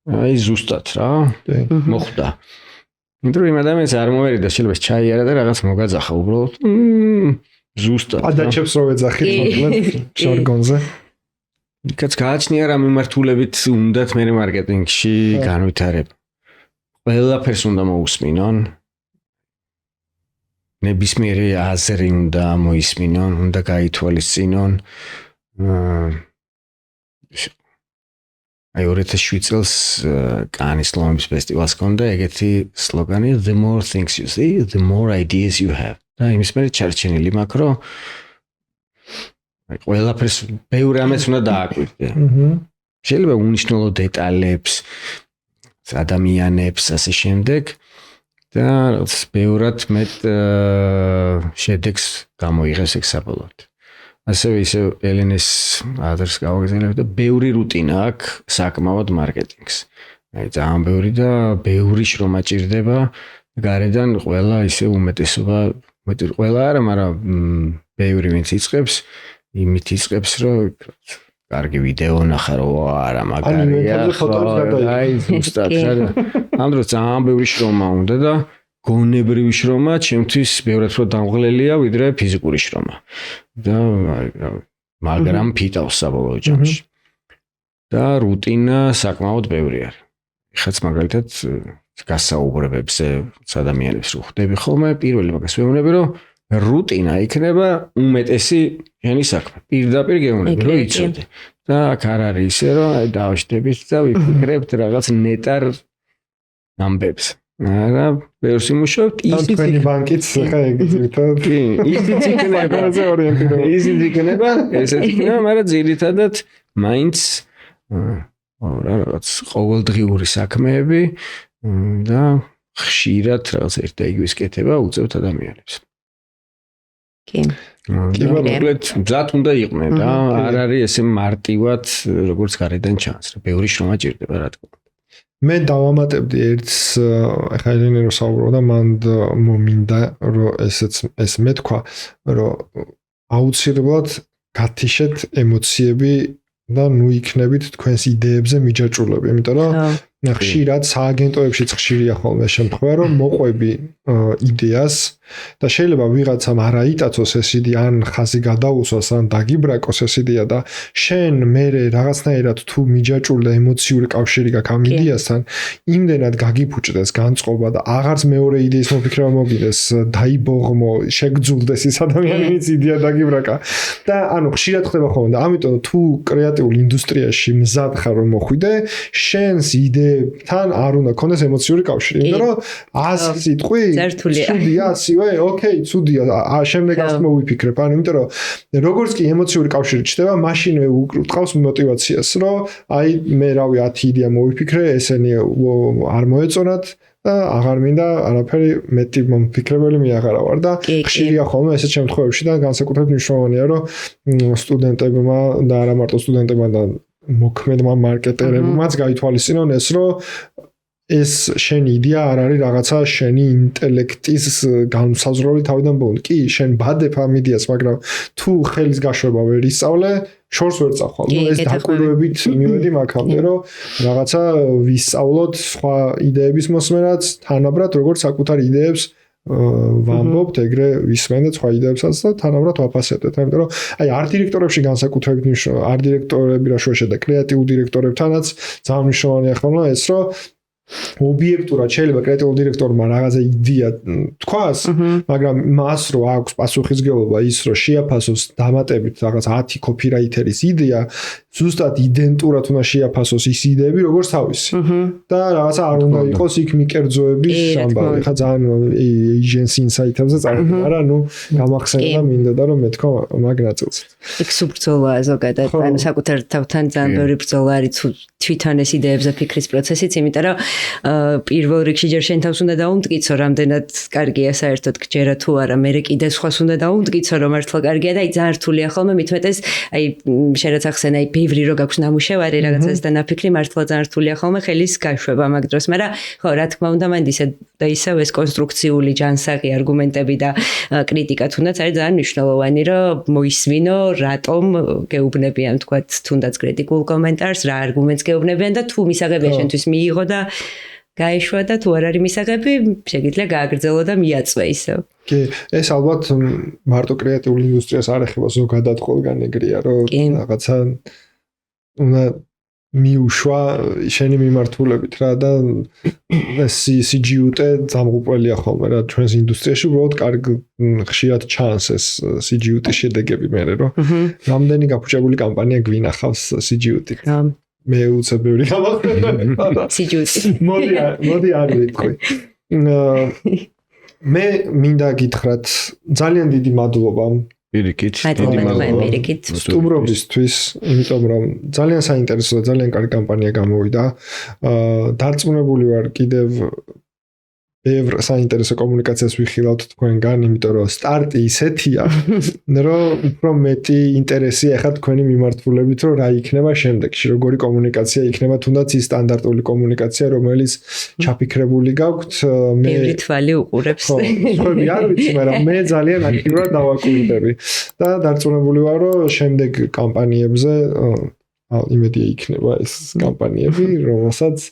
აი ზუსტად რა, მოხდა. იმიტომ იმ ადამიანს არ მოერიდა, შეიძლება ჩაიარა და რაღაც მოგაძახა უბრალოდ. ზუსტად. ადაჩებს რო ეძახით მოკლედ ჟარგონზე. იქაც გააჩნია რა მიმართულებით უნდათ მე მარკეტინგში განვითარება. ყველაფერს უნდა მოусმინონ. ნებისმიერი აზრი უნდა მოისმინონ, უნდა გაითვალისწინონ. აი 2007 წელს კანის ლომების ფესტივალს ჰქონდა ეგეთი სლოგანი the more things you see, the more ideas you have. და იმის მერე ჩარჩენილი მაქვს, რომ აი ყველაფერს ბევრი ამას უნდა დააკვირდე. შეიძლება უნიშნელო დეტალებს, ადამიანებს, ასე შემდეგ და ბევრად მეტ შედეგს გამოიღეს ეგ საბოლოოდ. ასევე ისე ელენეს აზრს გავაგზავნებ და ბევრი რუტინა აქვს საკმაოდ მარკეტინგს. აი ძალიან ბევრი და ბევრი შრომა ჭირდება გარედან ყველა ისე უმეტესობა, ყველა არა, მაგრამ ბევრი ვინც იწყებს, იმით იწყებს, რომ კარგი ვიდეო ნახა რომ არა მაგარია. აი ზუსტად რა. ამ დროს ძალიან ბევრი შრომა უნდა და გონებრივი შრომა ჩემთვის ბევრად უფრო დამღლელია ვიდრე ფიზიკური შრომა. და მაგრამ ფიტავს საბოლოო ჯამში. და რუტინა საკმაოდ ბევრი არის. ეხაც მაგალითად გასაუბრებებზე ადამიანებს რო ხვდები ხოლმე, პირველი მაგას ვეუბნები, რომ რუტინა იქნება უმეტესი შენი საქმე. პირდაპირ გეუბნები, რომ იცოდე. და აქ არ არის ისე, რომ აი დავშტებით და ვიფიქრებთ რაღაც ნეტარ ამბებს. არა, ბევრს იმუშავებთ, ისიც თქვენი ბანკიც ხა ეგრეთ. კი, ისიც იქნება, ისიც იქნება, ესეც იქნება, მაგრამ ძირითადად მაინც რაღაც ყოველდღიური საქმეები და ხშირად რაღაც ერთ და იგივე სკეთება უწევთ ადამიანებს. კი. მოკლედ მზად უნდა იყვნენ და არ არის ესე მარტივად როგორც გარედან ჩანს, რა ბევრი შრომა ჭირდება რა თქმა უნდა. მე დავამატებდი ერთს ახლა ელენე რო საუბრობდა მან მომინდა რომ ეს მეთქვა რომ აუცილებლად გათიშეთ ემოციები და ნუ იქნებით თქვენს იდეებზე მიჯაჭვულები, იმიტომ რომ ხშირად სააგენტოებშიც ხშირია ხოლმე შემთხვევა რომ მოყვები იდეას და შეიძლება ვიღაცამ არ აიტაცოს ეს იდეა ან ხაზი გადაუსვას ან დაგიბრაკოს ეს იდეა და შენ მერე რაღაცნაირად თუ მიჯაჭვული და ემოციური კავშირი გაქვს ამ იდეასთან იმდენად გაგიფუჭდეს განწყობა და აღარც მეორე იდეის მოფიქრება მოგიდეს დაიბოღმო შეგძულდეს ის ადამიანი ვინც იდეა დაგიბრაკა და ანუ ხშირად ხდება ხოლმე და ამიტომ თუ კრეატიულ ინდუსტრიაში მზად ხარ რომ მოხვიდე შენს იდეებთან არ უნდა გქონდეს ემოციური კავშირი იმიტომ რომ 100 სიტყვი ცუდია ოკეი, ცუდია. შემდეგ ასე მოვიფიქრებ. ანუ იმიტომ რომ როგორც კი ემოციური კავშირი ჩდება, მაშინვე უკრავს мотиваციას, რომ აი მე რავი 10 იდეა მოვიფიქრე, ესენი არ მოეწონათ და აღარ მინდა არაფერი მეტი მომფიქრებელი მე აღარა ვარ და ხშირია ხოლმე ესეთ შემთხვევებში და განსაკუთრებით მნიშვნელოვანია, რომ სტუდენტებმა და არა მარტო სტუდენტებმა და მოქმედმა მარკეტერებმაც გაითვალისწინონ ეს, რომ ეს შენი იდეა არ არის რაღაცა შენი ინტელექტის განსაზღვრული თავიდან ბოლომდე. კი, შენ ბადებ ამ იდეას, მაგრამ თუ ხელის გაშვება ვერ ისწავლე, შორს ვერ წახვალ. ნუ ეს დაკვირვებით მივედი მაგამდე, რომ რაღაცა ვისწავლოთ სხვა იდეების მოსმენაც, თანაბრად როგორც საკუთარ იდეებს ვამბობთ, ეგრე ვისმენდეთ სხვა იდეებსაც და თანაბრად ვაფასებდეთ. იმიტომ რომ აი არტ დირექტორებში განსაკუთრებით არტ დირექტორები რა შუაში და კრეატიულ დირექტორებთანაც ძალიან მნიშვნელოვანია ხოლმე ეს, რომ ობიექტურად შეიძლება კრეატიულ დირექტორმა რაღაცა იდეა თქვას, მაგრამ მას რო აქვს პასუხისმგებლობა ის რომ შეაფასოს დამატებით რაღაც 10 კოპირაითერის იდეა, ზუსტად იდენტურად უნდა შეაფასოს ის იდეები როგორც თავისი. და რაღაცა არ უნდა იყოს იქ მიკერძოების ამბავი. ხა ძალიან agency insight-ებზე წავიდი, არა, ნუ გამახსენდა მინდოდა რომ მეთქვა მაგ ნაწილს. იქ სუბრძოლაა ზოგადად, ანუ საკუთარ თავთან ძალიან ბევრი ბრძოლა არის თვითონ ეს იდეებზე ფიქრის პროცესიც, იმიტომ რომ პირველ რიგში ჯერ შენ თავს უნდა დაუმტკიცო, რამდენად კარგია საერთოდ გჯერა თუ არა, მერე კიდე სხვას უნდა დაუმტკიცო, რომ მართლა კარგია და აი ძალიან რთულია ხოლმე მithumetes აი შენაც ახსენა აი ბევრი რო გაქვს ნამუშევარი რაღაცას და ნაფიქრი მართლა ძალიან რთულია ხოლმე ხელის გაშვება მაგ დროს, მაგრამ ხო რა თქმა უნდა მანდ ისე და ისევ ეს კონსტრუქციული ჯანსაღი არგუმენტები და კრიტიკა თუნდაც არის ძალიან მნიშვნელოვანი, რომ მოისმინო რატომ გეუბნებიან თქვათ თუნდაც კრიტიკულ კომენტარს, რა არგუმენტს გეუბნებიან და თუ მისაღებია შენთვის მიიღო და გაიშვა და თუ არ არის მისაღები, შეგიძლია გააგრძელო და მიაწვე ისევ. კი, ეს ალბათ მარტო კრეატიულ ინდუსტრიას არ ეხება, ზოგადად ყველგან ეგრეა, რომ რაღაცა უნდა მიუშვა შენი მიმართულებით რა და ეს CGUT-ე დამღუპველია ხოლმე რა ჩვენს ინდუსტრიაში უბრალოდ კარგ ხშირად ჩანს ეს CGUT შედეგები მე რომ რამდენი გაფუჭებული კამპანია გვინახავს CGUT-ით. მე უცებ ბევრი გამახსენდა. CGUT. მოდი არ ვიტყვი. მე მინდა გითხრათ ძალიან დიდი მადლობა პირიქით, დიდი მადლობა. სტუმრობისთვის, იმიტომ რომ ძალიან საინტერესო და ძალიან კარგი კამპანია გამოვიდა. დარწმუნებული ვარ კიდევ ბევრ საინტერესო კომუნიკაციას ვიხილავთ თქვენგან, იმიტომ რომ სტარტი ისეთია, რომ უფრო მეტი ინტერესი ახლა თქვენი მიმართულებით, რომ რა იქნება შემდეგში, როგორი კომუნიკაცია იქნება, თუნდაც ის სტანდარტული კომუნიკაცია, რომელიც ჩაფიქრებული გაქვთ, მე ბევრი თვალი უყურებს. ხო, არ ვიცი, მაგრამ მე ძალიან აქტიურად დავაკვირდები და დარწმუნებული ვარ, რომ შემდეგ კამპანიებზე იმედია იქნება ეს კამპანიები, რომელსაც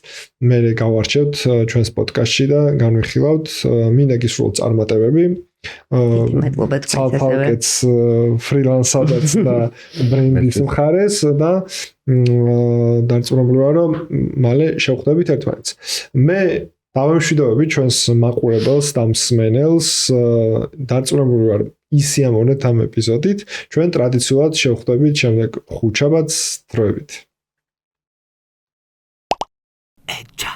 მე გავარჩევთ ჩვენს პოდკასტში და განვიხილავთ. მინდა გისურვოთ წარმატებები. ცალკეც ფრილანსადაც და ბრენდის მხარეს და დარწმუნებული ვარ, რომ მალე შევხვდებით ერთმანეთს. მე დავემშვიდობები ჩვენს მაყურებელს და მსმენელს. დარწმუნებული ვარ ისიამოვნეთ ამ ეპიზოდით. ჩვენ ტრადიციულად შევხვდებით შემდეგ 5 შაბათს დროებით. Echa.